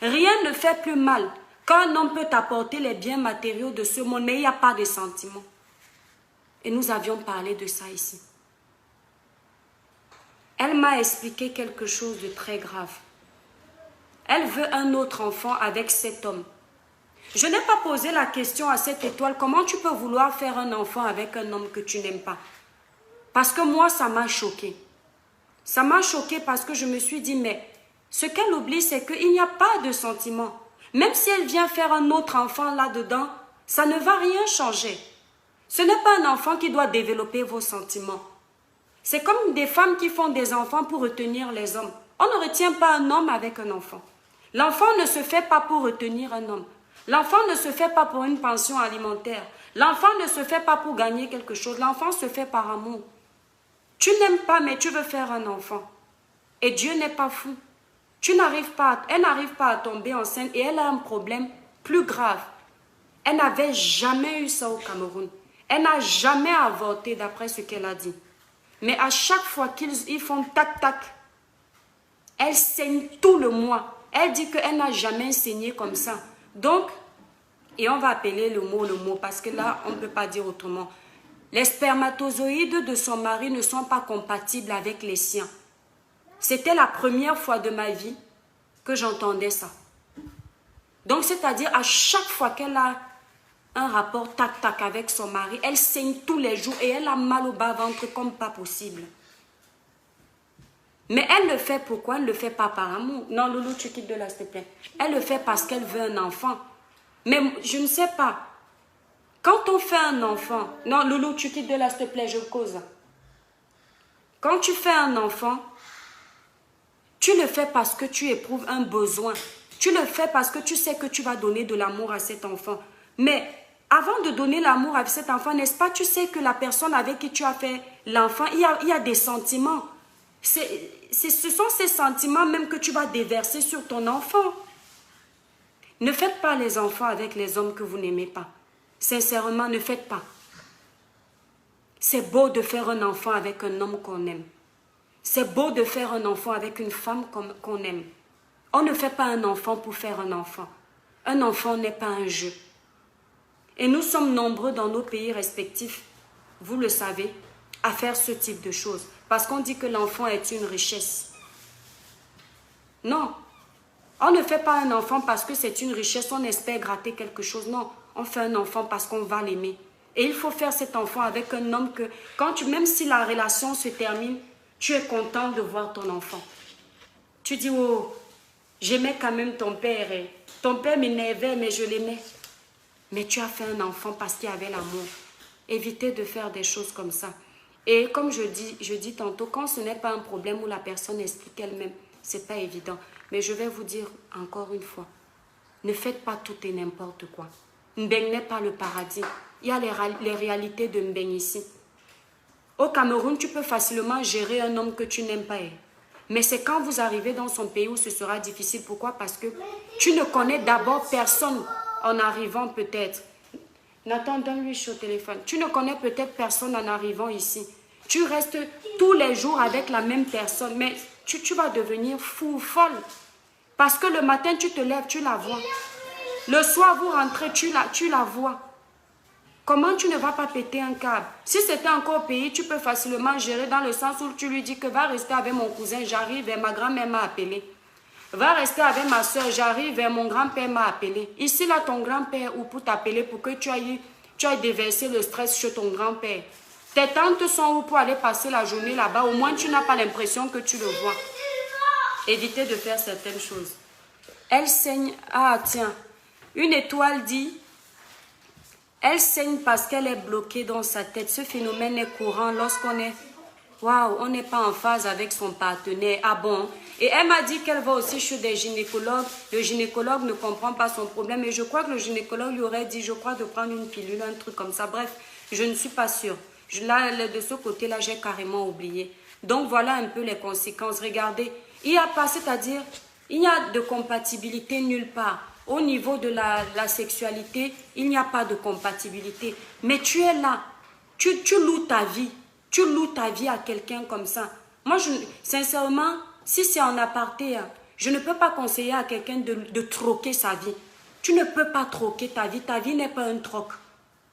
Rien ne fait plus mal quand un homme peut t'apporter les biens matériaux de ce monde, mais il n'y a pas de sentiments. Et nous avions parlé de ça ici. Elle m'a expliqué quelque chose de très grave. Elle veut un autre enfant avec cet homme. Je n'ai pas posé la question à cette étoile, comment tu peux vouloir faire un enfant avec un homme que tu n'aimes pas? Parce que moi, ça m'a choqué. Ça m'a choqué parce que je me suis dit, mais ce qu'elle oublie, c'est qu'il n'y a pas de sentiment. Même si elle vient faire un autre enfant là-dedans, ça ne va rien changer. Ce n'est pas un enfant qui doit développer vos sentiments. C'est comme des femmes qui font des enfants pour retenir les hommes. On ne retient pas un homme avec un enfant. L'enfant ne se fait pas pour retenir un homme. L'enfant ne se fait pas pour une pension alimentaire. L'enfant ne se fait pas pour gagner quelque chose. L'enfant se fait par amour. Tu n'aimes pas, mais tu veux faire un enfant. Et Dieu n'est pas fou. Elle n'arrive pas à tomber enceinte et elle a un problème plus grave. Elle n'avait jamais eu ça au Cameroun. Elle n'a jamais avorté d'après ce qu'elle a dit. Mais à chaque fois qu'ils font tac-tac, elle saigne tout le mois. Elle dit qu'elle n'a jamais saigné comme ça. Donc, et on va appeler le mot, parce que là, on ne peut pas dire autrement. Les spermatozoïdes de son mari ne sont pas compatibles avec les siens. C'était la première fois de ma vie que j'entendais ça. Donc, c'est-à-dire à chaque fois qu'elle a un rapport tac-tac avec son mari, elle saigne tous les jours et elle a mal au bas-ventre comme pas possible. Mais elle le fait pourquoi? Elle ne le fait pas par amour. Non, Loulou, tu quittes de là, s'il te plaît. Elle le fait parce qu'elle veut un enfant. Mais je ne sais pas. Quand on fait un enfant... Non, Loulou, tu quittes de là, s'il te plaît, je cause. Quand tu fais un enfant, tu le fais parce que tu éprouves un besoin. Tu le fais parce que tu sais que tu vas donner de l'amour à cet enfant. Mais avant de donner l'amour à cet enfant, n'est-ce pas, tu sais que la personne avec qui tu as fait l'enfant, il y a des sentiments. Ce sont ces sentiments même que tu vas déverser sur ton enfant. Ne faites pas les enfants avec les hommes que vous n'aimez pas. Sincèrement, ne faites pas. C'est beau de faire un enfant avec un homme qu'on aime. C'est beau de faire un enfant avec une femme qu'on aime. On ne fait pas un enfant pour faire un enfant. Un enfant n'est pas un jeu. Et nous sommes nombreux dans nos pays respectifs, vous le savez, à faire ce type de choses. Parce qu'on dit que l'enfant est une richesse. Non. On ne fait pas un enfant parce que c'est une richesse, on espère gratter quelque chose. Non, on fait un enfant parce qu'on va l'aimer. Et il faut faire cet enfant avec un homme que, même si la relation se termine, tu es content de voir ton enfant. Tu dis, oh, j'aimais quand même ton père. Ton père m'énervait, mais je l'aimais. Mais tu as fait un enfant parce qu'il y avait l'amour. Évitez de faire des choses comme ça. Et comme je dis tantôt, quand ce n'est pas un problème où la personne explique elle-même, ce n'est pas évident. Mais je vais vous dire encore une fois, ne faites pas tout et n'importe quoi. Mbeng n'est pas le paradis. Il y a les réalités de Mbeng ici. Au Cameroun, tu peux facilement gérer un homme que tu n'aimes pas. Mais c'est quand vous arrivez dans son pays où ce sera difficile. Pourquoi? Parce que tu ne connais d'abord personne en arrivant peut-être. Nathan, donne-lui au téléphone. Tu ne connais peut-être personne en arrivant ici. Tu restes tous les jours avec la même personne. Mais tu vas devenir fou ou folle. Parce que le matin, tu te lèves, tu la vois. Le soir, vous rentrez, tu la vois. Comment tu ne vas pas péter un câble? Si c'était encore au pays, tu peux facilement gérer dans le sens où tu lui dis que va rester avec mon cousin, j'arrive et ma grand-mère m'a appelé. Va rester avec ma soeur, j'arrive et mon grand-père m'a appelé. Ici, là, ton grand-père, ou pour t'appeler pour que tu ailles déverser le stress chez ton grand-père. Tes tantes sont où pour aller passer la journée là-bas? Au moins, tu n'as pas l'impression que tu le vois. Évitez de faire certaines choses. Elle saigne. Ah, tiens. Une étoile dit, elle saigne parce qu'elle est bloquée dans sa tête. Ce phénomène est courant lorsqu'on est waouh, on n'est pas en phase avec son partenaire. Ah bon? Et elle m'a dit qu'elle va aussi chez des gynécologues. Le gynécologue ne comprend pas son problème. Et je crois que le gynécologue lui aurait dit, je crois, de prendre une pilule, un truc comme ça. Bref, je ne suis pas sûre. Là, de ce côté-là, j'ai carrément oublié. Donc, voilà un peu les conséquences. Regardez, il n'y a pas, c'est-à-dire, il n'y a de compatibilité nulle part. Au niveau de la sexualité, il n'y a pas de compatibilité. Mais tu es là. Tu loues ta vie. Tu loues ta vie à quelqu'un comme ça. Moi, sincèrement, si c'est en aparté, je ne peux pas conseiller à quelqu'un de troquer sa vie. Tu ne peux pas troquer ta vie. Ta vie n'est pas un troc.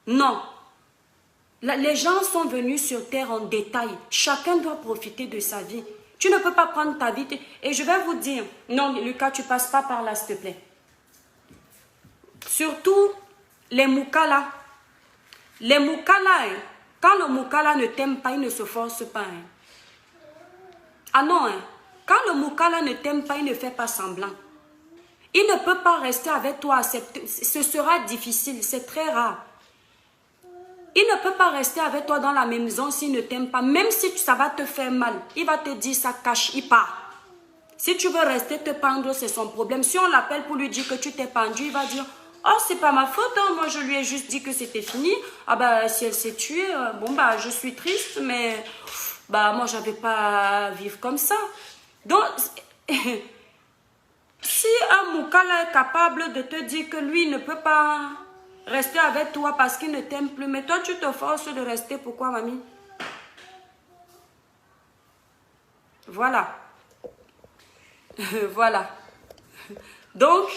Non. Les gens sont venus sur terre en détail. Chacun doit profiter de sa vie. Tu ne peux pas prendre ta vie. Et je vais vous dire, non, Lucas, tu ne passes pas par là, s'il te plaît. Surtout les moukala. Les moukala, quand le moukala ne t'aime pas, il ne se force pas. Ah non, quand le moukala ne t'aime pas, il ne fait pas semblant. Il ne peut pas rester avec toi. Ce sera difficile, c'est très rare. Il ne peut pas rester avec toi dans la même maison s'il ne t'aime pas. Même si ça va te faire mal, il va te dire ça cache, il part. Si tu veux rester te pendre, c'est son problème. Si on l'appelle pour lui dire que tu t'es pendu, il va dire « Oh, c'est pas ma faute, hein. Moi je lui ai juste dit que c'était fini. Ah bah si elle s'est tuée, bon bah je suis triste, mais bah moi j'avais pas à vivre comme ça. » Donc, si un moukala est capable de te dire que lui ne peut pas rester avec toi parce qu'il ne t'aime plus, mais toi tu te forces de rester, pourquoi mamie? Voilà. Voilà. Donc,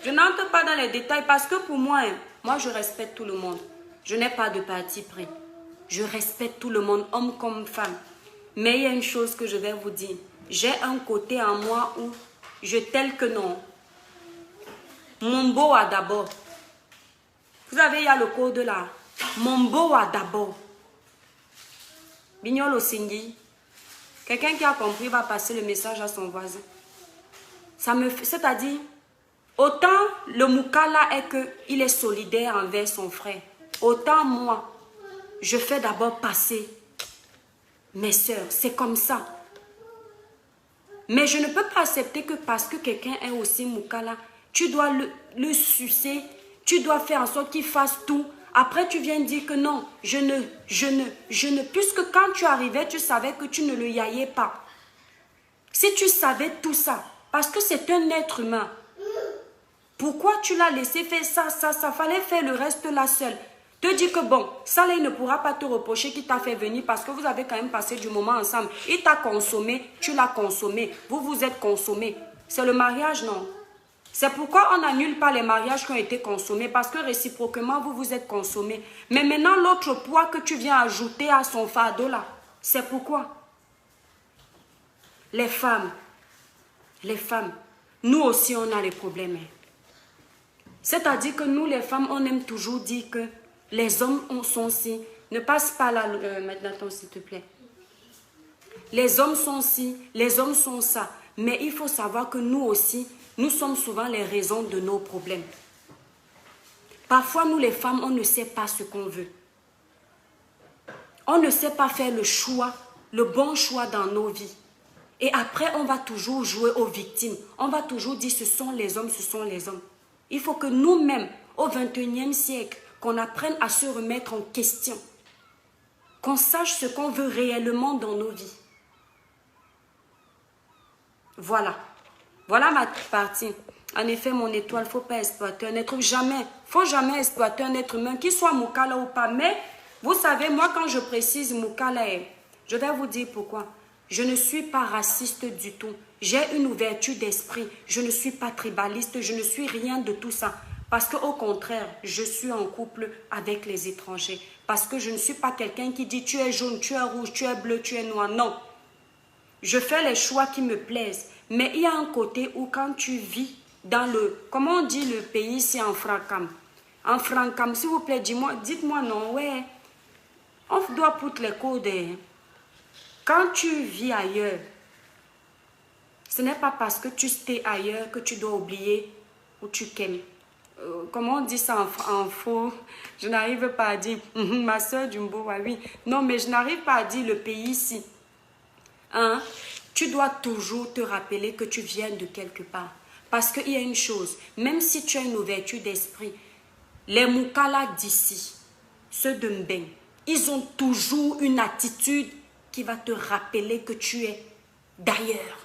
je n'entre pas dans les détails parce que pour moi, moi je respecte tout le monde. Je n'ai pas de parti pris. Je respecte tout le monde, homme comme femme. Mais il y a une chose que je vais vous dire. J'ai un côté en moi où je tel que non. Mon beau a d'abord. Vous savez, il y a le code là. Mon beau a d'abord. Bignol au Singhi. Quelqu'un qui a compris va passer le message à son voisin. C'est-à-dire, autant le moukala est qu'il est solidaire envers son frère, autant moi, je fais d'abord passer mes soeurs. C'est comme ça. Mais je ne peux pas accepter que parce que quelqu'un est aussi moukala, tu dois le sucer, tu dois faire en sorte qu'il fasse tout. Après, tu viens dire que non, je ne. Puisque quand tu arrivais, tu savais que tu ne le yaillais pas. Si tu savais tout ça, parce que c'est un être humain, pourquoi tu l'as laissé faire ça, fallait faire le reste là seul. Te dire que bon, ça là, il ne pourra pas te reprocher qu'il t'a fait venir parce que vous avez quand même passé du moment ensemble. Il t'a consommé, tu l'as consommé, vous vous êtes consommé. C'est le mariage, non? C'est pourquoi on n'annule pas les mariages qui ont été consommés parce que réciproquement, vous vous êtes consommés. Mais maintenant, l'autre poids que tu viens ajouter à son fardeau là, c'est pourquoi? Les femmes, nous aussi on a les problèmes. C'est-à-dire que nous les femmes, on aime toujours dire que les hommes sont ci. Ne passe pas là maintenant, s'il te plaît. Les hommes sont ci, les hommes sont ça. Mais il faut savoir que nous aussi, nous sommes souvent les raisons de nos problèmes. Parfois, nous les femmes, on ne sait pas ce qu'on veut. On ne sait pas faire le choix, le bon choix dans nos vies. Et après, on va toujours jouer aux victimes. On va toujours dire ce sont les hommes, ce sont les hommes. Il faut que nous-mêmes, au XXIe siècle, qu'on apprenne à se remettre en question. Qu'on sache ce qu'on veut réellement dans nos vies. Voilà. Voilà ma partie. En effet, mon étoile, il ne faut pas exploiter un être humain. Jamais. Il ne faut jamais exploiter un être humain, qu'il soit moukala ou pas. Mais, vous savez, moi, quand je précise moukala, je vais vous dire pourquoi. Je ne suis pas raciste du tout. J'ai une ouverture d'esprit. Je ne suis pas tribaliste. Je ne suis rien de tout ça. Parce qu'au contraire, je suis en couple avec les étrangers. Parce que je ne suis pas quelqu'un qui dit tu es jaune, tu es rouge, tu es bleu, tu es noir. Non. Je fais les choix qui me plaisent. Mais il y a un côté où quand tu vis dans le... Comment on dit le pays ici en francam? En francam, s'il vous plaît, dites-moi non. Ouais. On doit pour les codes. Quand tu vis ailleurs, ce n'est pas parce que tu es ailleurs que tu dois oublier où tu t'aimes. Comment on dit ça en faux? Je n'arrive pas à dire ma soeur Jumbo, oui. Non, mais je n'arrive pas à dire le pays ici. hein, tu dois toujours te rappeler que tu viens de quelque part. Parce qu'il y a une chose, même si tu as une ouverture d'esprit, les Mukala d'ici, ceux de Mbeng, ils ont toujours une attitude qui va te rappeler que tu es d'ailleurs.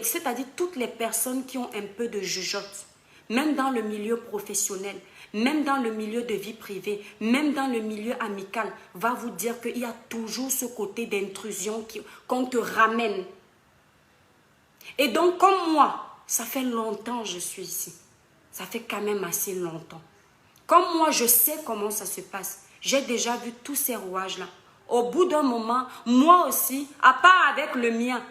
C'est-à-dire toutes les personnes qui ont un peu de jugeote, même dans le milieu professionnel, même dans le milieu de vie privée, même dans le milieu amical, va vous dire qu'il y a toujours ce côté d'intrusion qu'on te ramène. Et donc, comme moi, ça fait longtemps que je suis ici. Ça fait quand même assez longtemps. Comme moi, je sais comment ça se passe. J'ai déjà vu tous ces rouages-là. Au bout d'un moment, moi aussi, à part avec le mien,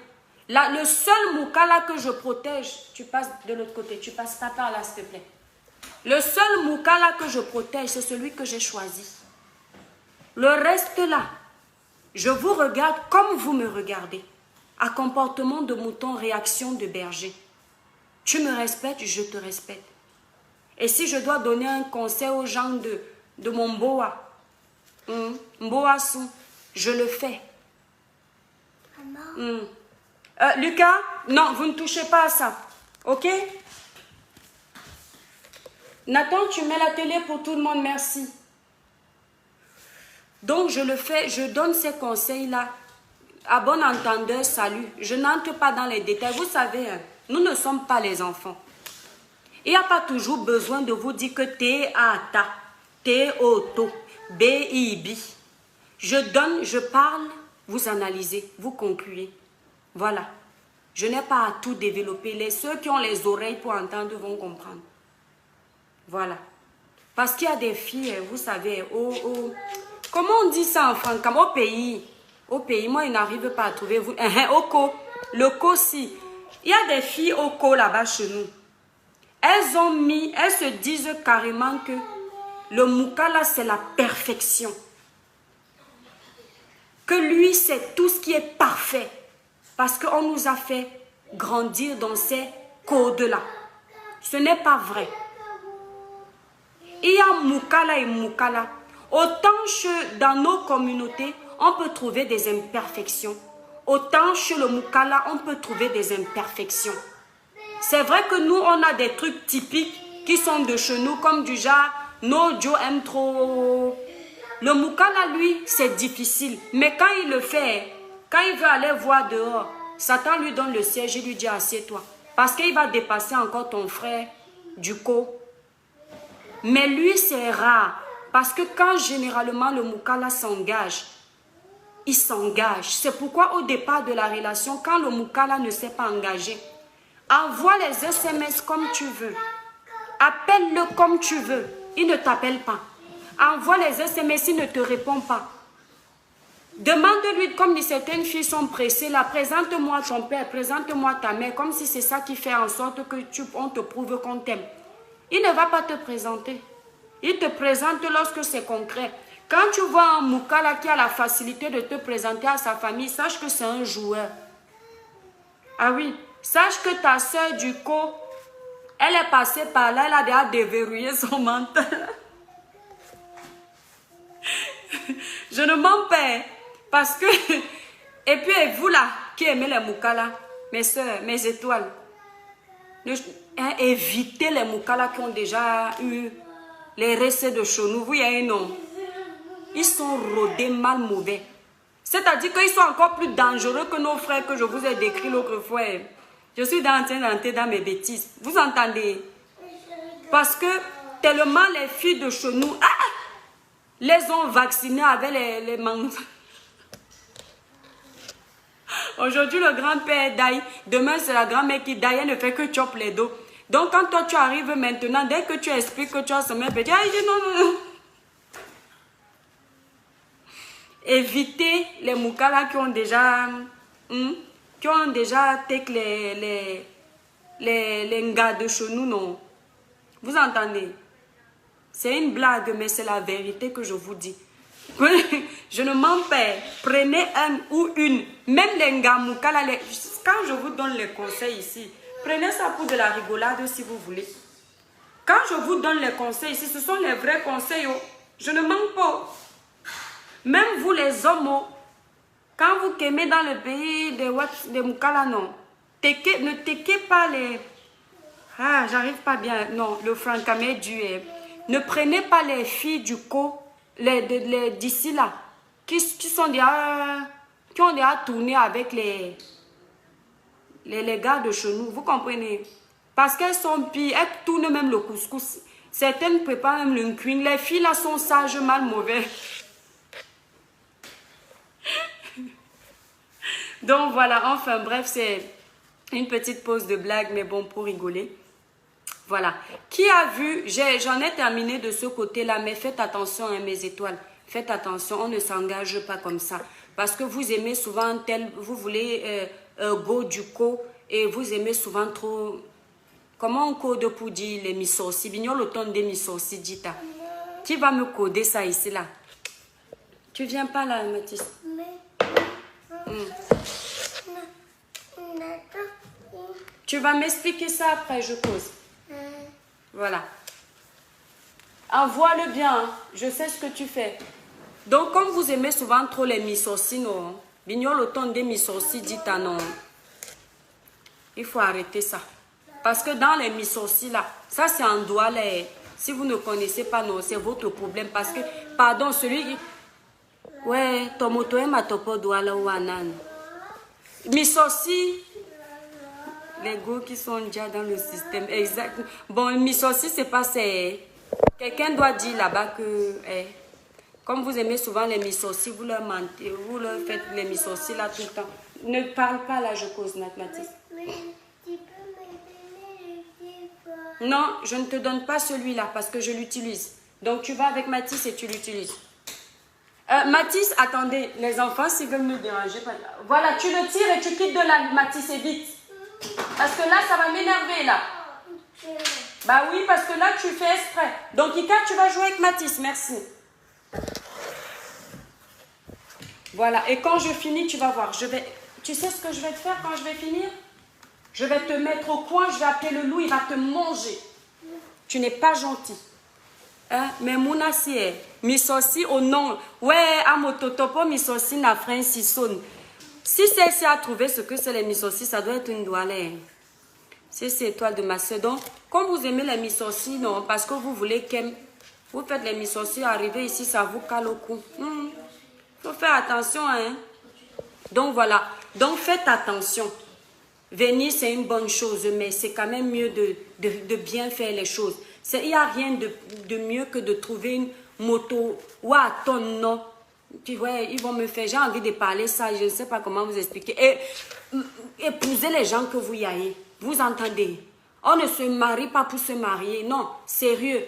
là, le seul Mukala que je protège, tu passes de l'autre côté, tu passes pas par là, s'il te plaît. Le seul Mukala que je protège, c'est celui que j'ai choisi. Le reste là, je vous regarde comme vous me regardez. À comportement de mouton, réaction de berger. Tu me respectes, je te respecte. Et si je dois donner un conseil aux gens de mon Mboa, Mboa-sou, je le fais. Lucas, non, vous ne touchez pas à ça. Ok? Nathan, tu mets la télé pour tout le monde, merci. Donc, je le fais, je donne ces conseils-là. À bon entendeur, salut. Je n'entre pas dans les détails. Vous savez, nous ne sommes pas les enfants. Il n'y a pas toujours besoin de vous dire que t'es ata, t'es auto, b-i-b. Je donne, je parle, vous analysez, vous concluez. Voilà. Je n'ai pas à tout développer. Ceux qui ont les oreilles pour entendre vont comprendre. Voilà. Parce qu'il y a des filles, vous savez, comment on dit ça en français? Au pays, moi, il n'arrive pas à trouver. Le co, si. Il y a des filles au co là-bas chez nous. Elles se disent carrément que le Mukala, c'est la perfection. Que lui, c'est tout ce qui est parfait. Parce qu'on nous a fait grandir dans ces codes-là. Ce n'est pas vrai. Il y a Mukala et Mukala. Autant que dans nos communautés, on peut trouver des imperfections. Autant chez le Mukala, on peut trouver des imperfections. C'est vrai que nous, on a des trucs typiques qui sont de chez nous, comme du genre, no Joe aime trop. Le Mukala, lui, c'est difficile. Mais quand il le fait, quand il veut aller voir dehors, Satan lui donne le siège et lui dit, assieds-toi. Parce qu'il va dépasser encore ton frère du co. Mais lui, c'est rare. Parce que quand généralement le Mukala s'engage, il s'engage. C'est pourquoi au départ de la relation, quand le Mukala ne s'est pas engagé, envoie les SMS comme tu veux. Appelle-le comme tu veux. Il ne t'appelle pas. Envoie les SMS, il ne te répond pas. Demande-lui, comme certaines filles sont pressées, là, présente-moi ton père, présente-moi ta mère, comme si c'est ça qui fait en sorte que on te prouve qu'on t'aime. Il ne va pas te présenter. Il te présente lorsque c'est concret. Quand tu vois un Mukala qui a la facilité de te présenter à sa famille, sache que c'est un joueur. Ah oui, sache que ta soeur du co, elle est passée par là, elle a déjà déverrouillé son mental. Je ne mens pas. Parce que, et puis vous là, qui aimez les Mukala, mes soeurs, mes étoiles, évitez les Mukala qui ont déjà eu les récits de chez nous. Vous, il y a un nom. Ils sont rodés, mal mauvais. C'est-à-dire qu'ils sont encore plus dangereux que nos frères que je vous ai décrits l'autre fois. Je suis en train d'entrer dans mes bêtises. Vous entendez? Parce que tellement les filles de chez nous, les ont vaccinées avec les mangues. Aujourd'hui, le grand-père daille. Demain, c'est la grand-mère qui daille. Elle ne fait que chop les dos. Donc, quand toi, tu arrives maintenant, dès que tu expliques que tu as semé petit, il dit non. Évitez les Mukala qui ont déjà take les ngas de chez nous, non. Vous entendez? C'est une blague, mais c'est la vérité que je vous dis. Je ne mens pas. Prenez un ou une. Même les ngas Mukala, quand je vous donne les conseils ici, prenez ça pour de la rigolade si vous voulez. Quand je vous donne les conseils ici, ce sont les vrais conseils. Je ne mens pas. Même vous les hommes, Quand vous quaimez dans le pays des Moukala, non. Ne tequez pas les... Ah, j'arrive pas bien. Non, le francamé du... Ne prenez pas les filles du co, d'ici là, qui ont déjà tourné avec les gars de chez nous. Vous comprenez? Parce qu'elles sont pires, elles tournent même le couscous. Certaines préparent même le cuisine. Les filles là sont sages, mal mauvais. Donc voilà, enfin bref, c'est une petite pause de blague, mais bon, pour rigoler. Voilà. Qui a vu, j'en ai terminé de ce côté-là, mais faites attention à mes étoiles. Faites attention, on ne s'engage pas comme ça. Parce que vous aimez souvent vous voulez go du co, et vous aimez souvent trop... Comment on code pour dire les misorci? Bignol autant des misorci, dita. Qui va me coder ça ici, là? Tu viens pas là, Mathis? Tu vas m'expliquer ça après, je cause. Voilà. Envoie-le bien, hein. Je sais ce que tu fais. Donc, comme vous aimez souvent trop les misorci, non? Bignol autant des misorci, dita, non? Il faut arrêter ça. Parce que dans les misorci là, ça c'est en doigt là. Si vous ne connaissez pas, non, c'est votre problème. Parce que, pardon, celui qui... Ouais, ton moto est ma topo doigt là ou anan. Misorci, les go qui sont déjà dans le système. Exact. Bon, misorci, c'est pas c'est... Quelqu'un doit dire là-bas que... comme vous aimez souvent les misorci, vous leur mentez, vous leur faites les misorci là tout le temps. Ne parle pas là, je cause, Mathis. Non, je ne te donne pas celui-là parce que je l'utilise. Donc, tu vas avec Mathis et tu l'utilises. Mathis, attendez, les enfants, s'ils veulent me déranger. Voilà, tu le tires et tu quittes de là, Mathis, et vite. Parce que là, ça va m'énerver, là. Bah oui, parce que là, tu fais exprès. Donc, Ika, tu vas jouer avec Mathis, merci. Voilà, et quand je finis, tu vas voir. Tu sais ce que je vais te faire quand je vais finir? Je vais te mettre au coin, je vais appeler le loup, il va te manger. Tu n'es pas gentil. Hein? Mais Mouna, si misosi au nom. Ouais, à mototopo, misosi na Francisson. Si celle-ci a trouvé ce que c'est les misosi, ça doit être une doualée. C'est étoile de ma soeur. Donc, comme vous aimez les misosi, non, parce que vous voulez qu'elle... Vous faites les misosi, arriver ici, ça vous cale au cou. Faut faire attention, hein. Donc, voilà. Donc, faites attention. Venir, c'est une bonne chose, mais c'est quand même mieux de bien faire les choses. Il n'y a rien de mieux que de trouver une moto ou à ton nom. Tu vois, ils vont me faire, j'ai envie de parler ça, je ne sais pas comment vous expliquer. Et épousez les gens que vous y avez. Vous entendez? On ne se marie pas pour se marier. Non, sérieux.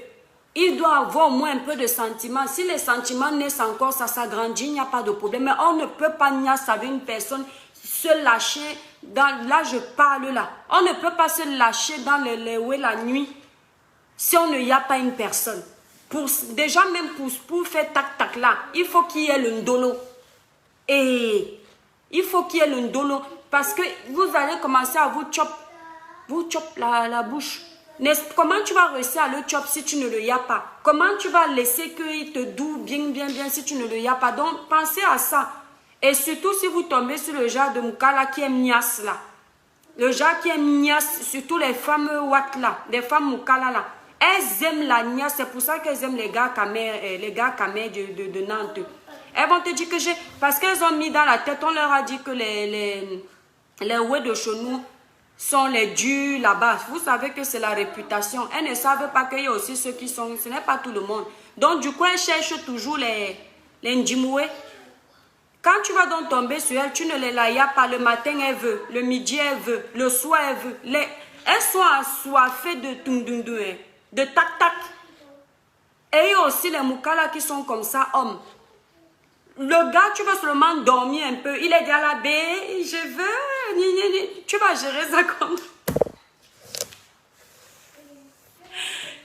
Il doit avoir au moins un peu de sentiments. Si les sentiments naissent encore, ça s'agrandit, il n'y a pas de problème. Mais on ne peut pas nier avec une personne se lâcher. Là, je parle là. On ne peut pas se lâcher dans la nuit si on n'y a pas une personne. Déjà, même pour faire tac-tac là, il faut qu'il y ait le ndolo. Et il faut qu'il y ait le ndolo. Parce que vous allez commencer à vous chop la bouche. Comment tu vas réussir à le chop si tu ne le y as pas? Comment tu vas laisser qu'il te doux bien si tu ne le y as pas? Donc, pensez à ça. Et surtout si vous tombez sur le genre de Moukala qui aime Nias là. Le genre qui aime Nias, surtout les femmes Wat là, les femmes Moukala là. Elles aiment la Nias, c'est pour ça qu'elles aiment les gars Kamer de Nantes. Elles vont te dire que j'ai... Parce qu'elles ont mis dans la tête, on leur a dit que les ouets de chez nous sont les durs là-bas. Vous savez que c'est la réputation. Elles ne savent pas qu'il y a aussi ceux qui sont... Ce n'est pas tout le monde. Donc du coup, elles cherchent toujours les Ndjimoué. Quand tu vas donc tomber sur elle, tu ne les laillas pas. Le matin, elle veut. Le midi, elle veut. Le soir, elle veut. Elles sont assoiffées de tundundu, de tac-tac. Et il y a aussi les Moukala qui sont comme ça, hommes. Le gars, tu vas seulement dormir un peu. Il est déjà là, je veux. Tu vas gérer ça comme...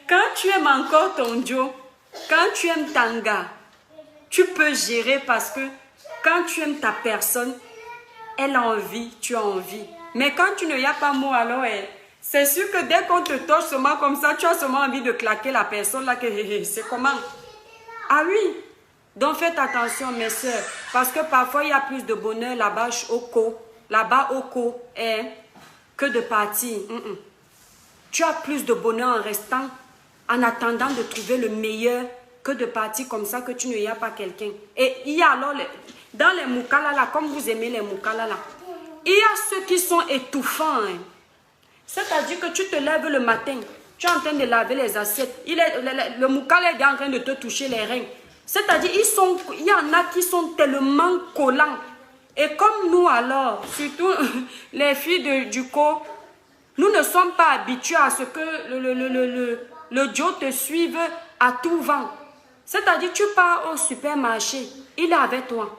Quand tu aimes encore ton Joe, quand tu aimes Tanga, tu peux gérer parce que quand tu aimes ta personne, elle a envie, tu as envie. Mais quand tu ne y as pas mot, alors c'est sûr que dès qu'on te touche seulement comme ça, tu as seulement envie de claquer la personne là. C'est comment? Ah oui. Donc faites attention mes soeurs, parce que parfois il y a plus de bonheur là-bas au co, que de partir. Tu as plus de bonheur en restant, en attendant de trouver le meilleur, que de partir comme ça que tu ne y as pas quelqu'un. Et il y a alors, dans les moukala là, comme vous aimez les moukala là, il y a ceux qui sont étouffants. C'est-à-dire que tu te lèves le matin, tu es en train de laver les assiettes, le moukala est en train de te toucher les reins. C'est-à-dire, il y en a qui sont tellement collants. Et comme nous alors, surtout les filles du co, nous ne sommes pas habitués à ce que le Joe te suive à tout vent. C'est-à-dire, tu pars au supermarché, il est avec toi.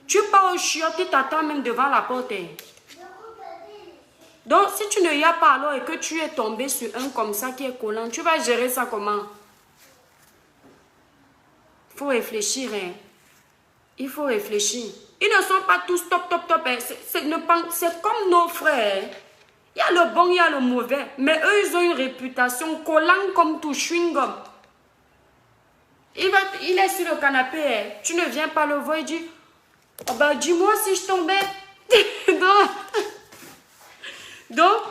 Tu pars au chiottes, il t'attend même devant la porte. Donc, si tu ne y as pas alors et que tu es tombé sur un comme ça qui est collant, tu vas gérer ça comment? Il faut réfléchir. Il faut réfléchir. Ils ne sont pas tous top. C'est comme nos frères. Il y a le bon, il y a le mauvais. Mais eux, ils ont une réputation collant comme tout chewing-gum. Il est sur le canapé. Tu ne viens pas le voir. Il dit, oh ben, dis-moi si je tombais. Donc,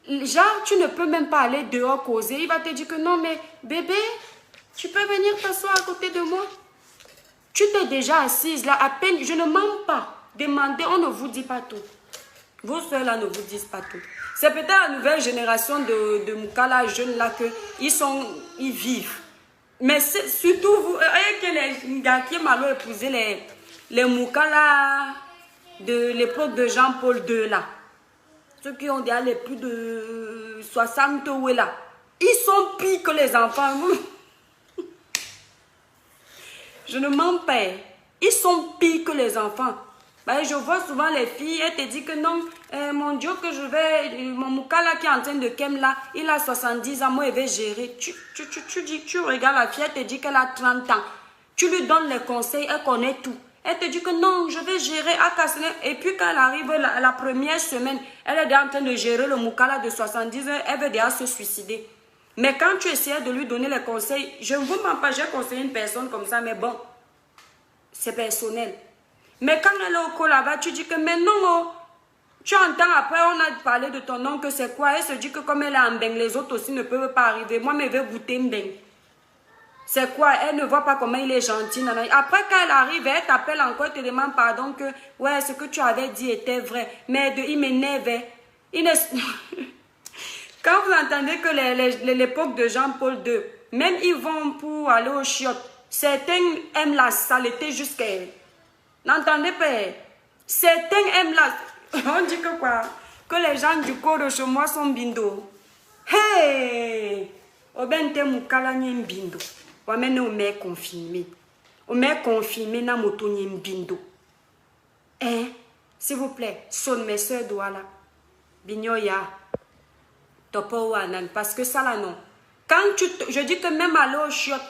genre, tu ne peux même pas aller dehors causer. Il va te dire que non, mais bébé, tu peux venir t'asseoir à côté de moi. Tu t'es déjà assise là, à peine, je ne mens pas. Demandez, on ne vous dit pas tout. Vos soeurs là ne vous disent pas tout. C'est peut-être la nouvelle génération de moukala jeunes là ils vivent. Mais surtout, vous voyez que les gars qui m'ont épousé les moukala de l'époque de Jean-Paul II là. Ceux qui ont déjà les plus de 60 ou là. Ils sont pires que les enfants. Je ne mens pas. Ils sont pires que les enfants. Ben, je vois souvent les filles, elles te disent que non, mon Dieu, que je vais, mon moukala qui est en train de kem là, il a 70 ans, moi, il va gérer. Tu regardes la fille, elle te dit qu'elle a 30 ans. Tu lui donnes les conseils, elle connaît tout. Elle te dit que non, je vais gérer à Kassene. Et puis quand elle arrive la première semaine, elle est déjà en train de gérer le moukala de 70 ans, elle veut déjà se suicider. Mais quand tu essaies de lui donner les conseils, je ne vous mens pas, j'ai conseillé une personne comme ça, mais bon, c'est personnel. Mais quand elle est au col là-bas, tu dis que mais non, oh, tu entends après, on a parlé de ton nom, que c'est quoi? Elle se dit que comme elle est en beng, les autres aussi ne peuvent pas arriver. Moi, mais je vais goûter une beng. C'est quoi? Elle ne voit pas comment il est gentil. Après, quand elle arrive, elle t'appelle encore, elle te demande pardon que, ouais, ce que tu avais dit était vrai. Mais il m'énerve. Quand vous entendez que l'époque de Jean-Paul II, même ils vont pour aller au chiottes, certains aiment la saleté jusqu'à... N'entendez pas? Certains aiment la... On dit que quoi? Que les gens du corps de chez moi sont bindo. Hey! Obente moukala nye bindo. Wamene ome confirmé. Ome confirmé na moto nye bindo. Hein? S'il vous plaît, sonne mes soeurs douala. Binyoya. Topo wanan. Parce que ça là non. Quand je dis que même aller au chiottes,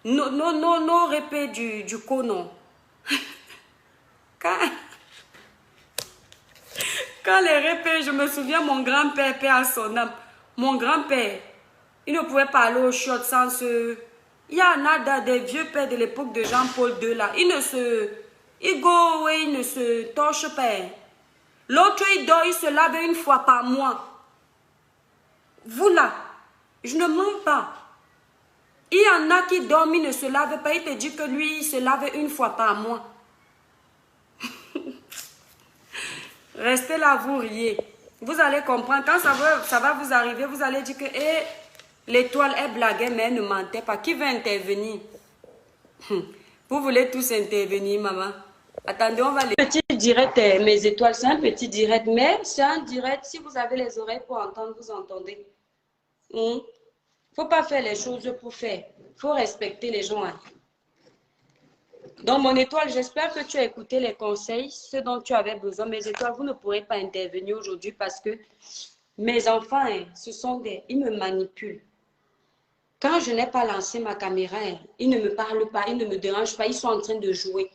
nos répés du co non. Quand les répés, je me souviens, mon grand-père, père à son âme, mon grand-père, il ne pouvait pas aller au short sans se... Il y en a des vieux pères de l'époque de Jean-Paul II là, il ne se torche pas. L'autre, il dort, il se lave une fois par mois. Vous là, je ne mens pas. Il y en a qui dorment, il ne se lave pas, il te dit que lui, il se lave une fois par mois. Restez là, vous riez. Vous allez comprendre. Quand ça va vous arriver, vous allez dire que l'étoile, elle blaguait, mais elle ne mentait pas. Qui veut intervenir? Vous voulez tous intervenir, maman? Attendez, on va les... Petit direct, mes étoiles, c'est un petit direct. Mais c'est un direct, si vous avez les oreilles pour entendre, vous entendez. Faut pas faire les choses pour faire. Faut respecter les gens. Donc, mon étoile, j'espère que tu as écouté les conseils, ce dont tu avais besoin. Mes étoiles, vous ne pourrez pas intervenir aujourd'hui parce que mes enfants, ils me manipulent. Quand je n'ai pas lancé ma caméra, ils ne me parlent pas, ils ne me dérangent pas, ils sont en train de jouer.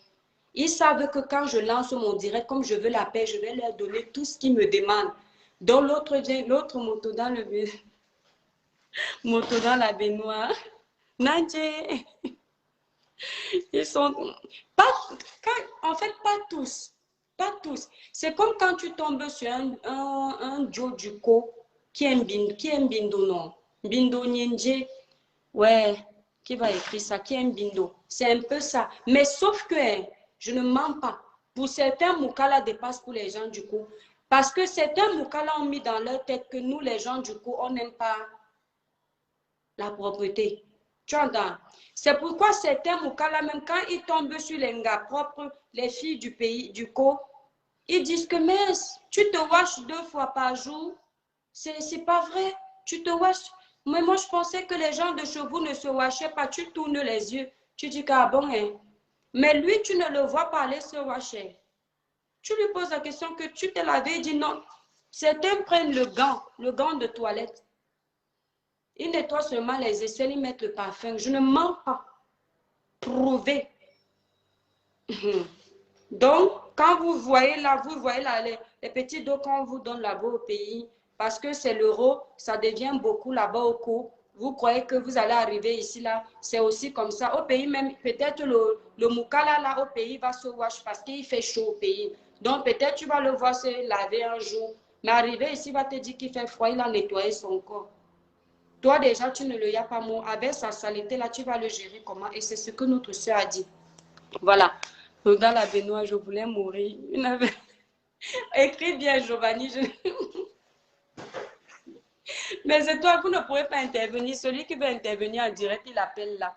Ils savent que quand je lance mon direct, comme je veux la paix, je vais leur donner tout ce qu'ils me demandent. Donc, l'autre moto dans le... moto dans la baignoire. Nadje. Ils sont pas, en fait, pas tous. Pas tous. C'est comme quand tu tombes sur un Joe Duco qui aime Bindo, non. Bindo Ninja. Ouais, qui va écrire ça? Qui aime Bindo? C'est un peu ça. Mais sauf que, hein, je ne mens pas. Pour certains, Moukala dépasse pour les gens du coup. Parce que certains Moukala ont mis dans leur tête que nous, les gens du coup, on n'aime pas la propreté. Tu entends? C'est pourquoi certains Moukala, même quand ils tombent sur les gars propres, les filles du pays, du co, ils disent que, mais tu te washes 2 fois par jour. C'est pas vrai. Tu te washes. Mais moi, je pensais que les gens de chez vous ne se washaient pas. Tu tournes les yeux. Tu dis qu'à bon, hein. Mais lui, tu ne le vois pas aller se washer. Tu lui poses la question que tu t'es lavé. Il dit non. Certains prennent le gant de toilette. Ils nettoient seulement les aisselles, ils mettent le parfum. Je ne mens pas. Prouvé. Donc, quand vous voyez là, les petits dos qu'on vous donne là-bas au pays, parce que c'est l'euro, ça devient beaucoup là-bas au coût. Vous croyez que vous allez arriver ici là, c'est aussi comme ça. Au pays même, peut-être le moukala là au pays va se wash parce qu'il fait chaud au pays. Donc peut-être tu vas le voir se laver un jour, mais arriver ici, il va te dire qu'il fait froid, il a nettoyé son corps. Toi déjà, tu ne le y a pas mot. Avec sa saleté là, tu vas le gérer comment? Et c'est ce que notre soeur a dit. Voilà. Regarde la Benoît, je voulais mourir. Il avait écrit bien Giovanni. Mais c'est toi, vous ne pourrez pas intervenir. Celui qui veut intervenir en direct, il appelle là.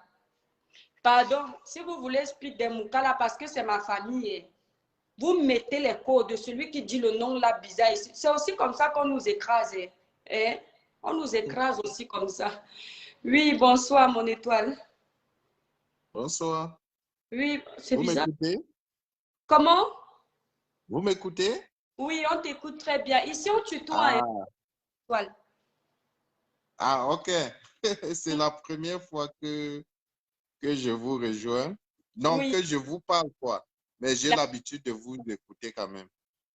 Pardon, si vous voulez expliquer des moukala parce que c'est ma famille, vous mettez les codes de celui qui dit le nom là bizarre. C'est aussi comme ça qu'on nous écrase. Eh? On nous écrase aussi comme ça. Oui, bonsoir mon étoile. Bonsoir. Oui, c'est Vous bizarre. m'écoutez? Comment? Vous m'écoutez? Oui, on t'écoute très bien. Ici, on tutoie un Ah, étoile. ah, ok. C'est la première fois que je vous rejoins. Non, Oui, que je vous parle, quoi. Mais j'ai l'habitude de vous écouter quand même.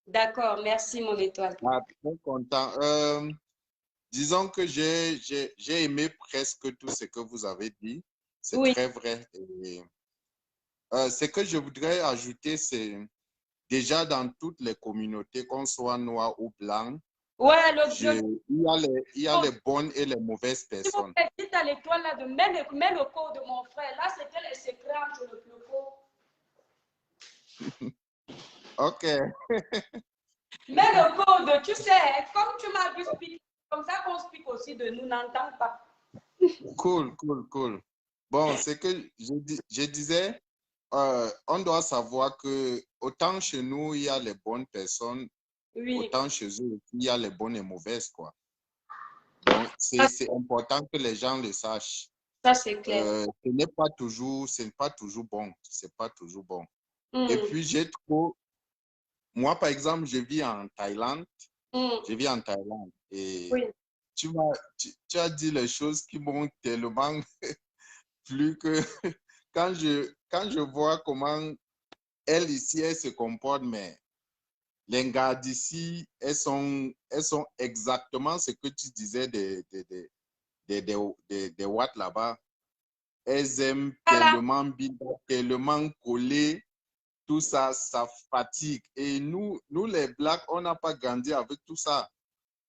d'accord. Merci mon étoile. Ah, très content. Disons que j'ai aimé presque tout ce que vous avez dit. C'est Oui. très vrai. Et, ce que je voudrais ajouter, c'est déjà dans toutes les communautés, qu'on soit noir ou blanc, Ouais, il y a les bonnes et les mauvaises si vous personnes. me dites à l'étoile là de mets le code de mon frère. Là, c'était les secrets entre le plus court. Ok, Mets le code, tu sais, comme tu m'as vu speak, comme ça qu'on speak aussi de nous, n'entend pas. cool, cool, cool. Bon, c'est que je disais, on doit savoir que autant chez nous, il y a les bonnes personnes, Oui, autant chez eux, il y a les bonnes et mauvaises, quoi. Donc, ça, c'est important que les gens le sachent. ça c'est clair. Ce n'est pas toujours bon. C'est pas toujours bon. Et Mm, puis, moi, par exemple, je vis en Thaïlande. mm, Je vis en Thaïlande. Et oui. tu as dit les choses qui m'ont tellement plu que quand je vois comment elle ici, elle se comporte, mais les gars d'ici, elles sont exactement ce que tu disais des Watts là-bas. Elles aiment Voilà. tellement bien, tellement coller, tout ça, ça fatigue. Et nous les Blacks, on n'a pas grandi avec tout ça.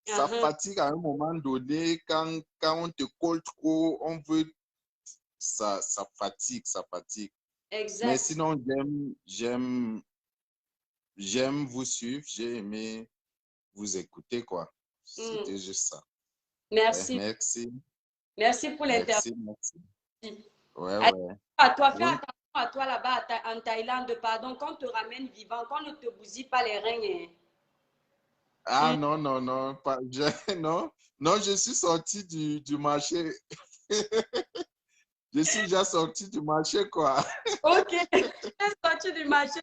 Ça Uh-huh. fatigue à un moment donné, quand on te colle trop, on veut, ça fatigue, ça fatigue. Mais Exact. sinon, j'aime vous suivre, j'ai aimé vous écouter, quoi. Mm. C'était juste ça. Ouais, Merci. merci, Merci pour l'intervention. merci. Ouais, Allez, ouais. à toi, fais Oui. attention à toi là-bas en Thaïlande, pardon, qu'on te ramène vivant, qu'on ne te bousille pas les reins. Ah Hein. non, non, non, non, non, je suis sorti du marché. Je suis déjà sorti du marché, quoi. Ok, tu es sorti du marché.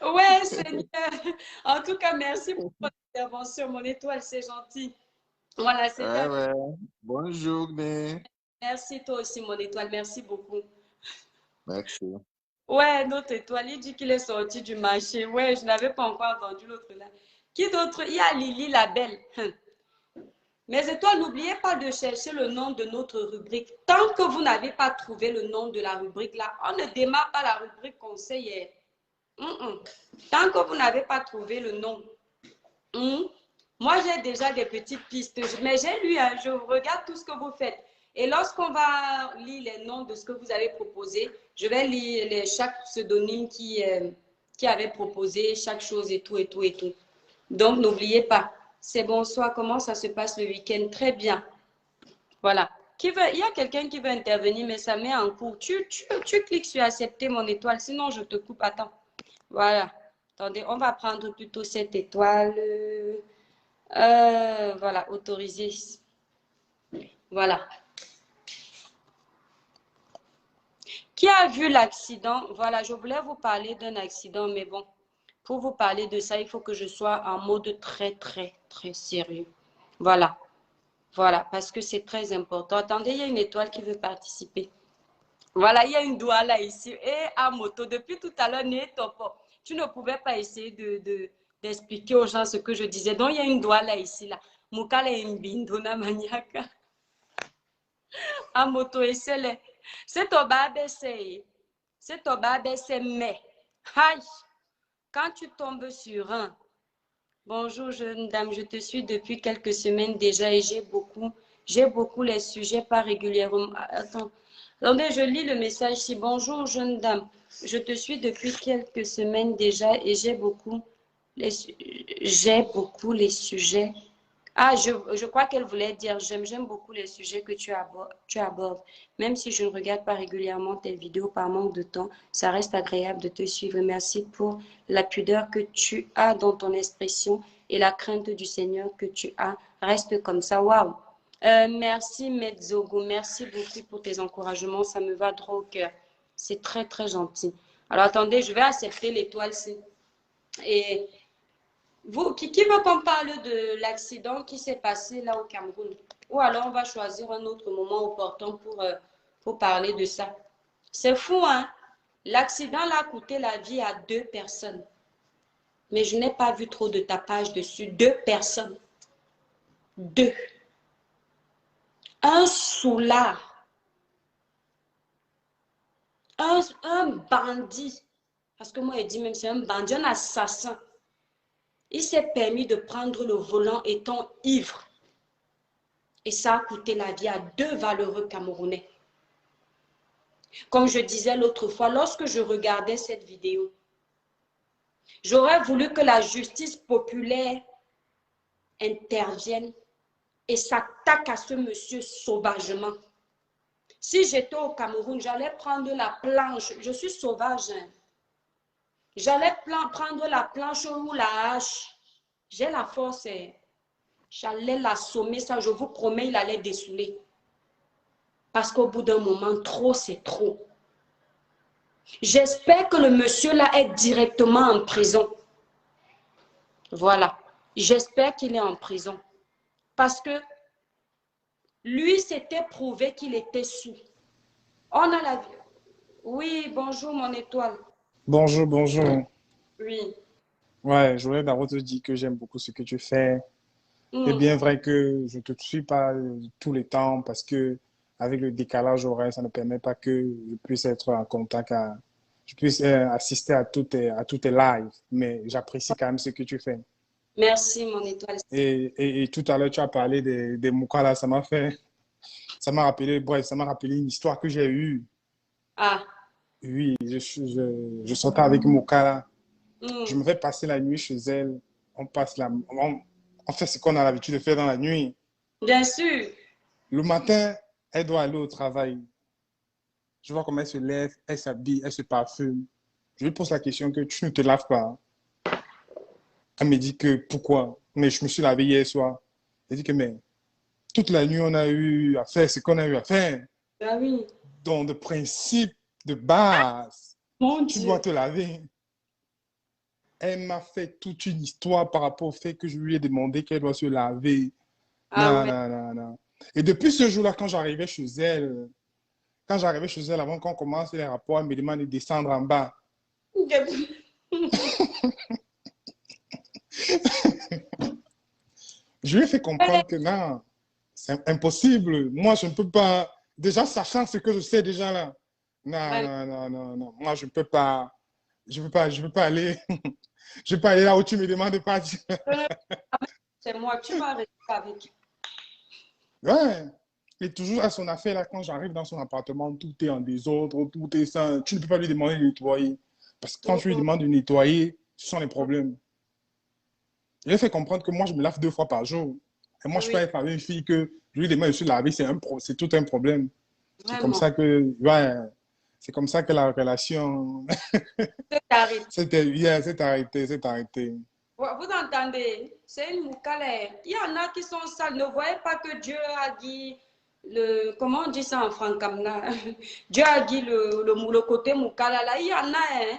Ouais, Seigneur. En tout cas, merci pour votre intervention, mon étoile, c'est gentil. Voilà, Ouais, c'était. ouais. Bonne journée. Merci toi aussi, mon étoile. Merci beaucoup. Merci. Ouais, notre étoile, il dit qu'il est sorti du marché. Ouais, je n'avais pas encore entendu l'autre là. Qui d'autre? Il y a Lily la belle. Mes étoiles, n'oubliez pas de chercher le nom de notre rubrique. Tant que vous n'avez pas trouvé le nom de la rubrique là, on ne démarre pas la rubrique conseillère. Tant que vous n'avez pas trouvé le nom. Moi, j'ai déjà des petites pistes, mais j'ai lu, hein, je regarde tout ce que vous faites. Et lorsqu'on va lire les noms de ce que vous avez proposé, je vais lire chaque pseudonyme qui avait proposé chaque chose et tout, et tout, et tout. Donc, n'oubliez pas, c'est bonsoir, comment ça se passe le week-end? Très bien. Voilà. Il y a quelqu'un qui veut intervenir, mais ça met en cours. Tu cliques sur accepter mon étoile, sinon je te coupe. Attends. Voilà. Attendez, on va prendre plutôt cette étoile. Voilà, autoriser. Voilà. Qui a vu l'accident? Voilà, je voulais vous parler d'un accident, mais bon, pour vous parler de ça, il faut que je sois en mode très, très, très sérieux. Voilà. Voilà, parce que c'est très important. Attendez, il y a une étoile qui veut participer. Voilà, il y a une doigt là ici. Et à moto, depuis tout à l'heure, tu ne pouvais pas essayer d'expliquer aux gens ce que je disais. Donc, il y a une doigt là ici. Là. Mukala Mbindona Maniaka. À moto, et c'est au bas baissé. C'est au bas baissé, mais. Aïe! Quand tu tombes sur un. Bonjour, jeune dame, je te suis depuis quelques semaines déjà et j'ai beaucoup les sujets pas régulièrement. Attendez, je lis le message ici. Bonjour, jeune dame, je te suis depuis quelques semaines déjà et j'ai beaucoup les sujets. Ah, je crois qu'elle voulait dire, j'aime beaucoup les sujets que tu abordes. Même si je ne regarde pas régulièrement tes vidéos par manque de temps, ça reste agréable de te suivre. Merci pour la pudeur que tu as dans ton expression et la crainte du Seigneur que tu as. Reste comme ça. Waouh! Merci, Metzogo. Merci beaucoup pour tes encouragements. Ça me va droit au cœur. C'est très, très gentil. Alors, attendez, je vais accepter l'étoile-ci. Et vous, qui veut qu'on parle de l'accident qui s'est passé là au Cameroun? Ou alors on va choisir un autre moment opportun pour parler de ça. C'est fou, hein? L'accident là a coûté la vie à 2 personnes. Mais je n'ai pas vu trop de tapage dessus. 2 personnes. 2. Un soulard. Un bandit. Parce que moi, je dis même c'est un bandit, un assassin. Il s'est permis de prendre le volant étant ivre. Et ça a coûté la vie à 2 valeureux Camerounais. Comme je disais l'autre fois, lorsque je regardais cette vidéo, j'aurais voulu que la justice populaire intervienne et s'attaque à ce monsieur sauvagement. Si j'étais au Cameroun, j'allais prendre la planche. Je suis sauvage. Hein. J'allais prendre la planche ou la hache. J'ai la force. J'allais l'assommer, ça, je vous promets, il allait dessouler. Parce qu'au bout d'un moment, trop, c'est trop. J'espère que le monsieur là est directement en prison. Voilà. J'espère qu'il est en prison. Parce que lui, s'était prouvé qu'il était sous. On a la vie. Oui, bonjour mon étoile. Bonjour, bonjour. Oui. Ouais, je voulais d'abord te dire que j'aime beaucoup ce que tu fais. C'est bien vrai que je ne te suis pas tous les temps parce que avec le décalage horaire, ça ne permet pas que je puisse être en contact, je puisse assister à tous tes lives. Mais j'apprécie quand même ce que tu fais. Merci mon étoile. Et tout à l'heure, tu as parlé des Moukala, ça m'a rappelé, bref, ça m'a rappelé une histoire que j'ai eue. Ah. Oui, je sortais avec Moukala. Je me fais passer la nuit chez elle. On fait ce qu'on a l'habitude de faire dans la nuit. Bien sûr. Le matin, elle doit aller au travail. Je vois comment elle se lève, elle s'habille, elle se parfume. Je lui pose la question que tu ne te laves pas. Elle me dit que pourquoi? Mais je me suis lavé hier soir. Elle dit que mais toute la nuit, on a eu à faire ce qu'on a eu à faire. Ah oui. Donc, de principe de base, tu dois te laver. Elle m'a fait toute une histoire par rapport au fait que je lui ai demandé qu'elle doit se laver. Ah Non. Et depuis ce jour-là, quand j'arrivais chez elle, avant qu'on commence les rapports, elle me demande de descendre en bas. Je lui ai fait comprendre que non, C'est impossible. Moi, je ne peux pas. Déjà, sachant ce que je sais déjà là. Non, Ouais, non, non, non, non. Moi, je ne peux pas. Je peux pas aller. Je peux pas aller là où tu me demandes de partir. euh, c'est moi, tu vas rester avec. Ouais. Et toujours à son affaire, là, quand j'arrive dans son appartement, tout est en désordre, tout est ça. Tu ne peux pas lui demander de nettoyer. Parce que quand tu lui Mhm. demandes de nettoyer, ce sont les problèmes. Je lui ai fait comprendre que moi, je me lave 2 fois par jour. Et moi, je peux Oui, être avec une fille que je lui demande de se laver, c'est tout un problème. C'est comme vraiment. ça que, ouais, c'est comme ça que la relation C'est arrêté. yeah, s'est arrêtée, s'est arrêtée. Vous entendez? C'est une moukalère. Il y en a qui sont sales. Ne voyez pas que Dieu a dit comment on dit ça en frankamna? Dieu a dit le côté moukala là. Il y en a, hein.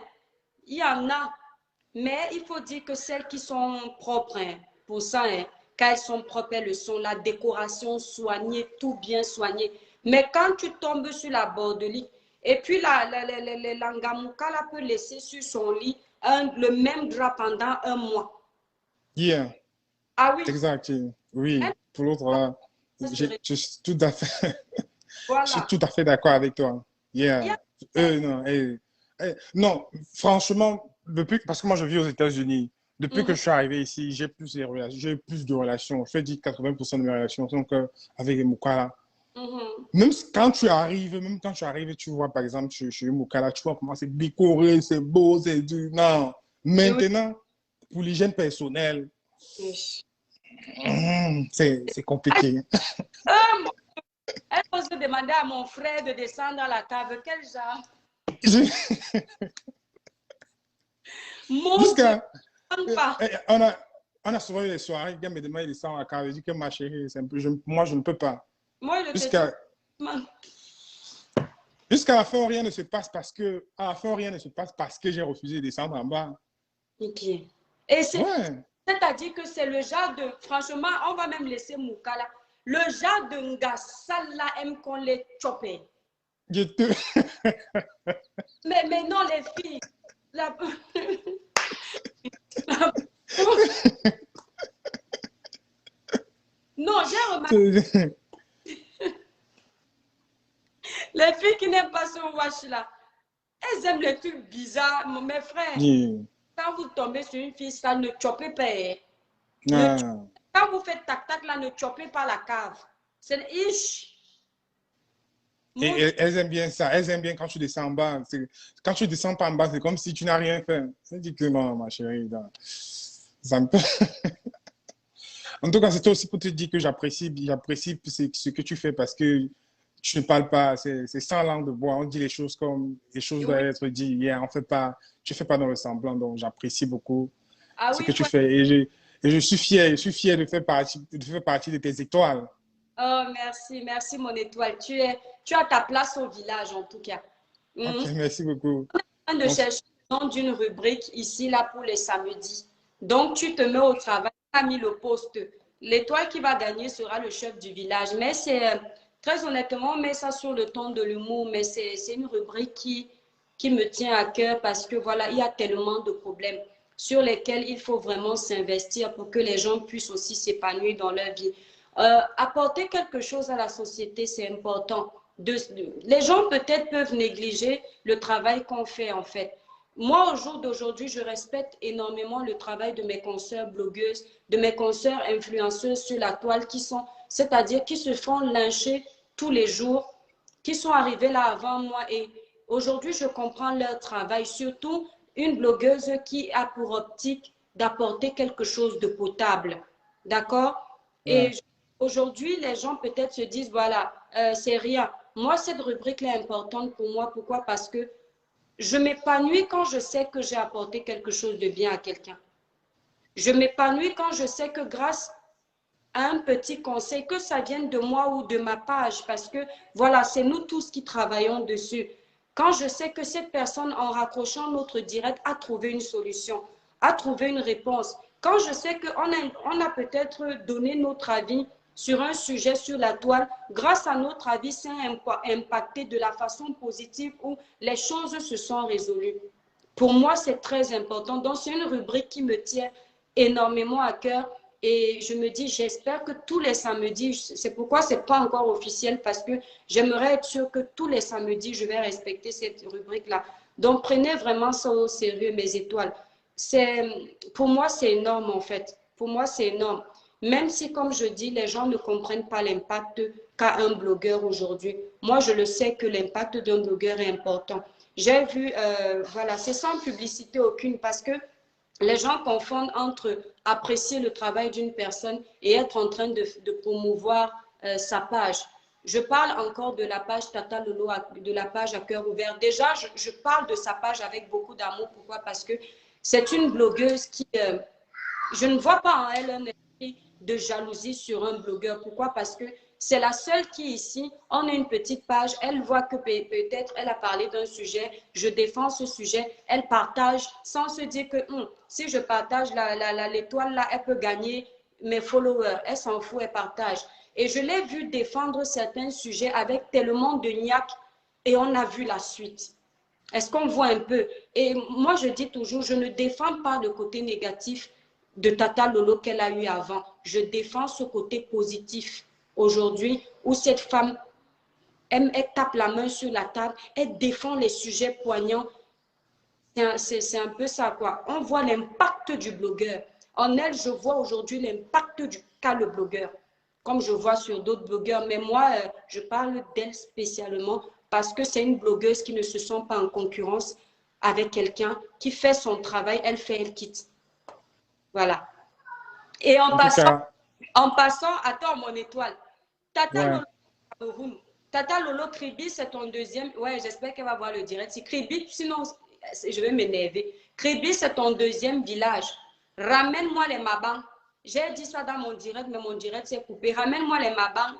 Il y en a. Mais il faut dire que celles qui sont propres, hein, pour ça, hein, quand elles sont propres, elles le sont. La décoration soignée, tout bien soigné. Mais quand tu tombes sur la bordelique, et puis l'angamouka là peut laisser sur son lit le même drap pendant un mois. Yeah, Ah oui, exact. Oui, pour l'autre, là, je suis tout à fait, je suis voilà. tout à fait d'accord avec toi. Il y a- Yeah. Non, non, franchement, parce que moi, je vis aux États-Unis. Depuis que Mhm, je suis arrivé ici, j'ai plus de relations. Je fais dire 80% de mes relations sont avec les Moukala. mhm. Même quand tu arrives, tu vois, par exemple, chez Moukala, tu vois comment c'est décoré, c'est beau, c'est du. Non. Oui. Maintenant, pour l'hygiène personnelle, c'est compliqué. Mon- Elle ose demander à mon frère de descendre dans la cave. Quel genre? Mon Dieu, Jusqu'à. ne pas. On a souvent eu des soirées, il me demande de descendre à la cave. Je dis que ma chérie, moi, je ne peux pas. Moi, je te dis, Jusqu'à jusqu'à la fin, rien ne se passe à la fin, rien ne se passe parce que j'ai refusé de descendre en bas. ok. Et Ouais. c'est-à-dire que c'est le genre de, franchement, on va même laisser Mouka là. Le genre de Ngassal là aime qu'on les chope. Je te... Mais non, les filles, la- non, j'ai remarqué, les filles qui n'aiment pas ce wash là, elles aiment les trucs bizarres. Mes frères, Yeah. quand vous tombez sur une fille, ça ne chopez pas. Hein. Ne Ah. Quand vous faites tac-tac, là, ne chopez pas la cave. C'est ish. Mon Dieu. Elles aiment bien ça. Elles aiment bien quand tu descends en bas. Quand tu descends pas en bas, c'est comme si tu n'as rien fait. C'est dit que non, ma chérie. Non. Ça me... En tout cas, c'était aussi pour te dire que j'apprécie ce que tu fais parce que tu ne parles pas, c'est sans langue de bois. On dit les choses comme les choses Oui. doivent être dites. Yeah, on fait pas, tu fais pas dans le semblant. Donc, j'apprécie beaucoup Ah ce oui, que il tu faut. fais. Et je suis fier de faire partie de tes étoiles. Oh, merci, merci, mon étoile. Tu as ta place au village, en tout cas. Ok, Mhm. merci beaucoup. En train de Donc, chercher le nom d'une rubrique ici, là, pour les samedis. Donc, tu te mets au travail, tu as mis le poste. L'étoile qui va gagner sera le chef du village. Mais c'est, très honnêtement, on met ça sur le ton de l'humour, mais c'est une rubrique qui me tient à cœur parce que, voilà, il y a tellement de problèmes sur lesquels il faut vraiment s'investir pour que les gens puissent aussi s'épanouir dans leur vie. Apporter quelque chose à la société, c'est important. Les gens peut-être peuvent négliger le travail qu'on fait en fait. Moi, au jour d'aujourd'hui, je respecte énormément le travail de mes consoeurs blogueuses, de mes consoeurs influenceuses sur la toile c'est-à-dire qui se font lyncher tous les jours, qui sont arrivées là avant moi. Et aujourd'hui, je comprends leur travail, surtout une blogueuse qui a pour optique d'apporter quelque chose de potable. D'accord? Et ouais, aujourd'hui, les gens peut-être se disent, voilà, c'est rien. Moi, cette rubrique-là est importante pour moi. Pourquoi? Parce que je m'épanouis quand je sais que j'ai apporté quelque chose de bien à quelqu'un. Je m'épanouis quand je sais que grâce à un petit conseil, que ça vienne de moi ou de ma page, parce que voilà, c'est nous tous qui travaillons dessus. Quand je sais que cette personne, en raccrochant notre direct, a trouvé une solution, a trouvé une réponse, quand je sais qu'on a peut-être donné notre avis sur un sujet sur la toile, grâce à notre avis, c'est impacté de la façon positive où les choses se sont résolues. Pour moi, c'est très important. Donc, c'est une rubrique qui me tient énormément à cœur Et je me dis, j'espère que tous les samedis, c'est pourquoi ce n'est pas encore officiel, parce que j'aimerais être sûre que tous les samedis, je vais respecter cette rubrique-là. Donc, prenez vraiment ça au sérieux, mes étoiles. Pour moi, c'est énorme, en fait. Pour moi, c'est énorme. Même si, comme je dis, les gens ne comprennent pas l'impact qu'a un blogueur aujourd'hui. Moi, je le sais que l'impact d'un blogueur est important. J'ai vu, voilà, c'est sans publicité aucune, parce que les gens confondent entre apprécier le travail d'une personne et être en train de promouvoir sa page. Je parle encore de la page Tata Lolo, de la page à cœur ouvert. Déjà, je parle de sa page avec beaucoup d'amour. Pourquoi? Parce que c'est une blogueuse qui... je ne vois pas en elle un esprit de jalousie sur un blogueur. Pourquoi? Parce que c'est la seule qui ici, on a une petite page, elle voit que peut-être elle a parlé d'un sujet, je défends ce sujet, elle partage sans se dire que si je partage l'étoile là, elle peut gagner mes followers. Elle s'en fout, elle partage. Et je l'ai vu défendre certains sujets avec tellement de niaque et on a vu la suite. Est-ce qu'on voit un peu? Et moi, je dis toujours, je ne défends pas le côté négatif de Tata Lolo qu'elle a eu avant. Je défends ce côté positif aujourd'hui où cette femme, elle tape la main sur la table, elle défend les sujets poignants. C'est un peu ça, quoi. On voit l'impact du blogueur. En elle, je vois aujourd'hui l'impact qu'a le blogueur, comme je vois sur d'autres blogueurs. Mais moi, je parle d'elle spécialement parce que c'est une blogueuse qui ne se sent pas en concurrence avec quelqu'un qui fait son travail, elle fait, elle quitte. Voilà. Et en passant, attends mon étoile, Tata Lolo Cameroun. Tata Lolo Kribi, c'est ton deuxième. Ouais, j'espère qu'elle va voir le direct. Si Kribi, sinon, je vais m'énerver. Kribi, c'est ton deuxième village. Ramène-moi les mabans. J'ai dit ça dans mon direct, mais mon direct s'est coupé. Ramène-moi les mabans.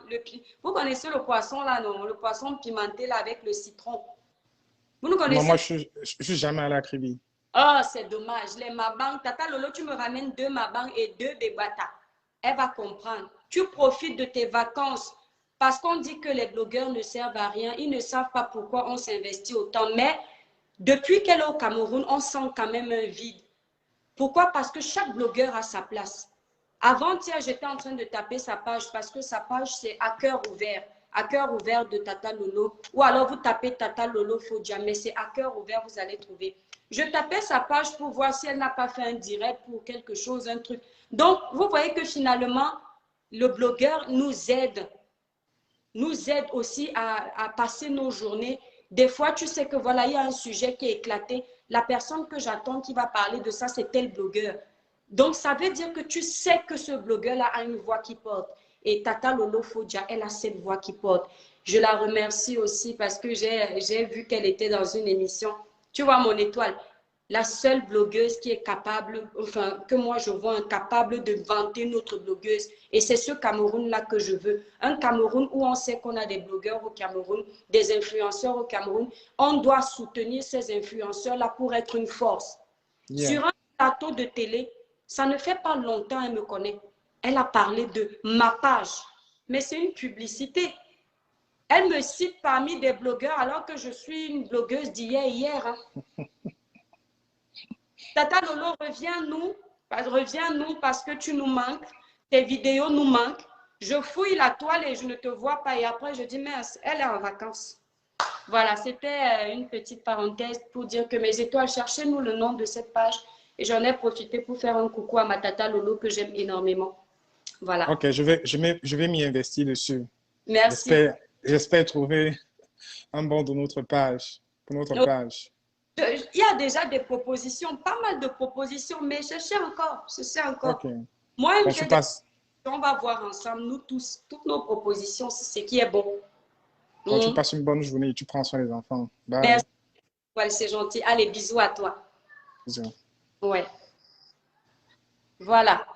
Vous connaissez le poisson là, non? Le poisson pimenté là avec le citron. Vous nous connaissez? Non, moi, je suis jamais allé à Kribi. Oh, c'est dommage. Les mabans, Tata Lolo, tu me ramènes 2 mabans et 2 bébata. Elle va comprendre. Tu profites de tes vacances parce qu'on dit que les blogueurs ne servent à rien. Ils ne savent pas pourquoi on s'investit autant. Mais depuis qu'elle est au Cameroun, on sent quand même un vide. Pourquoi? Parce que chaque blogueur a sa place. Avant-hier, j'étais en train de taper sa page parce que sa page, c'est à cœur ouvert. À cœur ouvert de Tata Lolo. Ou alors, vous tapez Tata Lolo Fodja, mais c'est à cœur ouvert, vous allez trouver. Je tapais sa page pour voir si elle n'a pas fait un direct pour quelque chose, un truc. Donc, vous voyez que finalement, le blogueur nous aide aussi à passer nos journées. Des fois, tu sais que voilà, il y a un sujet qui est éclaté. La personne que j'attends qui va parler de ça, c'est tel blogueur. Donc, ça veut dire que tu sais que ce blogueur-là a une voix qui porte. Et Tata Lolo Fodja, elle a cette voix qui porte. Je la remercie aussi parce que j'ai vu qu'elle était dans une émission. Tu vois, mon étoile, la seule blogueuse qui est capable, enfin, que moi je vois incapable de vanter notre blogueuse. Et c'est ce Cameroun-là que je veux. Un Cameroun où on sait qu'on a des blogueurs au Cameroun, des influenceurs au Cameroun. On doit soutenir ces influenceurs-là pour être une force. Yeah. Sur un plateau de télé, ça ne fait pas longtemps, elle me connaît. Elle a parlé de ma page. Mais c'est une publicité. Elle me cite parmi des blogueurs alors que je suis une blogueuse d'hier. Hein. Tata Lolo, reviens-nous parce que tu nous manques. Tes vidéos nous manquent. Je fouille la toile et je ne te vois pas. Et après, je dis, mince, elle est en vacances. Voilà, c'était une petite parenthèse pour dire que mes étoiles, cherchez-nous le nom de cette page. Et j'en ai profité pour faire un coucou à ma Tata Lolo que j'aime énormément. Voilà. Ok, je vais m'y investir dessus. Merci. J'espère trouver un bon de notre page, pour notre page. Il y a déjà des propositions, pas mal de propositions, mais cherchez encore. Okay. Moi, on va voir ensemble, nous tous, toutes nos propositions, c'est ce qui est bon. Bon, tu passes une bonne journée et tu prends soin des enfants. Bye. Merci. Ouais, c'est gentil. Allez, bisous à toi. Bisous. Ouais. Voilà.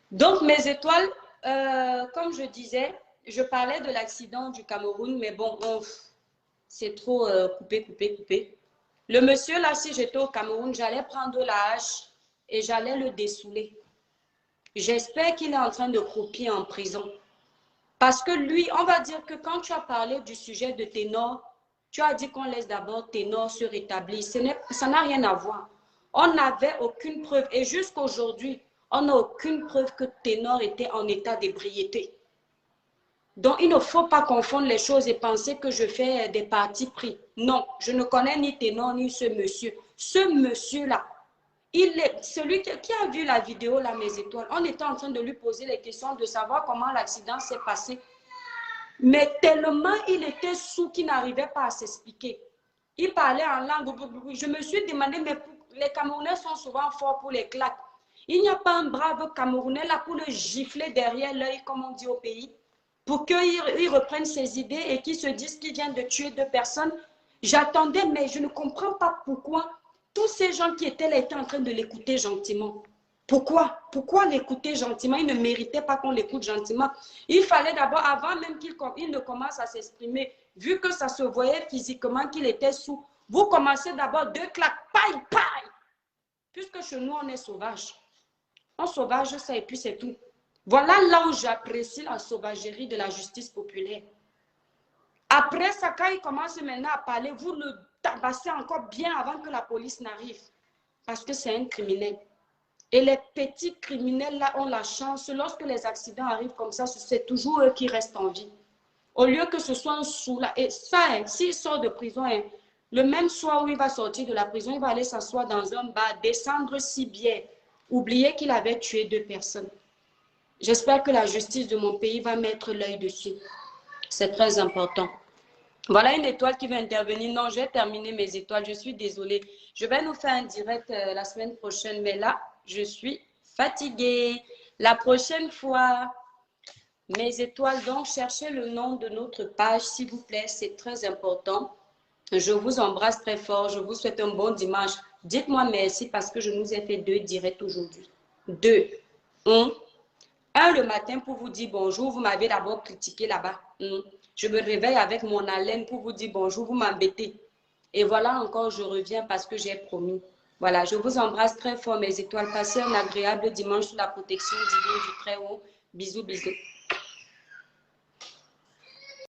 Donc, mes étoiles, comme je disais, je parlais de l'accident du Cameroun, mais bon, c'est trop coupé. Le monsieur, là, si j'étais au Cameroun, j'allais prendre la hache et j'allais le dessouler. J'espère qu'il est en train de croupir en prison. Parce que lui, on va dire que quand tu as parlé du sujet de Ténor, tu as dit qu'on laisse d'abord Ténor se rétablir. Ça n'a rien à voir. On n'avait aucune preuve. Et jusqu'aujourd'hui, On n'a aucune preuve que Ténor était en état d'ébriété. Donc, il ne faut pas confondre les choses et penser que je fais des partis pris. Non, je ne connais ni Ténor ni ce monsieur. Ce monsieur-là, il est celui qui a vu la vidéo, là, mes étoiles. On était en train de lui poser les questions de savoir comment l'accident s'est passé. Mais tellement il était sous qu'il n'arrivait pas à s'expliquer. Il parlait en langue. Je me suis demandé, mais les Camerounais sont souvent forts pour les claques. Il n'y a pas un brave Camerounais là pour le gifler derrière l'œil, comme on dit au pays, pour qu'il reprenne ses idées et qu'il se dise qu'il vient de tuer 2 personnes. J'attendais, mais je ne comprends pas pourquoi tous ces gens qui étaient là étaient en train de l'écouter gentiment. Pourquoi l'écouter gentiment? Il ne méritait pas qu'on l'écoute gentiment. Il fallait d'abord, avant même qu'il ne commence à s'exprimer, vu que ça se voyait physiquement qu'il était sous, vous commencez d'abord 2 claques, paille, paille. Puisque chez nous, on est sauvage. On sauvage ça et puis c'est tout. Voilà là où j'apprécie la sauvagerie de la justice populaire. Après ça, quand il commence maintenant à parler, vous le tabassez encore bien avant que la police n'arrive. Parce que c'est un criminel. Et les petits criminels là ont la chance, lorsque les accidents arrivent comme ça, c'est toujours eux qui restent en vie. Au lieu que ce soit un sous là. Et ça, s'il sort de prison, le même soir où il va sortir de la prison, il va aller s'asseoir dans un bar, descendre 6 bières, oublier qu'il avait tué 2 personnes. J'espère que la justice de mon pays va mettre l'œil dessus. C'est très important. Voilà une étoile qui va intervenir. Non, j'ai terminé mes étoiles. Je suis désolée. Je vais nous faire un direct la semaine prochaine. Mais là, je suis fatiguée. La prochaine fois, mes étoiles, donc, cherchez le nom de notre page, s'il vous plaît. C'est très important. Je vous embrasse très fort. Je vous souhaite un bon dimanche. Dites-moi merci parce que je nous ai fait 2 directs aujourd'hui. 2. Un le matin pour vous dire bonjour. Vous m'avez d'abord critiqué là-bas. Je me réveille avec mon haleine pour vous dire bonjour. Vous m'embêtez. Et voilà encore, je reviens parce que j'ai promis. Voilà, je vous embrasse très fort, mes étoiles. Passez un agréable dimanche sous la protection divine du Très-Haut. Bisous, bisous.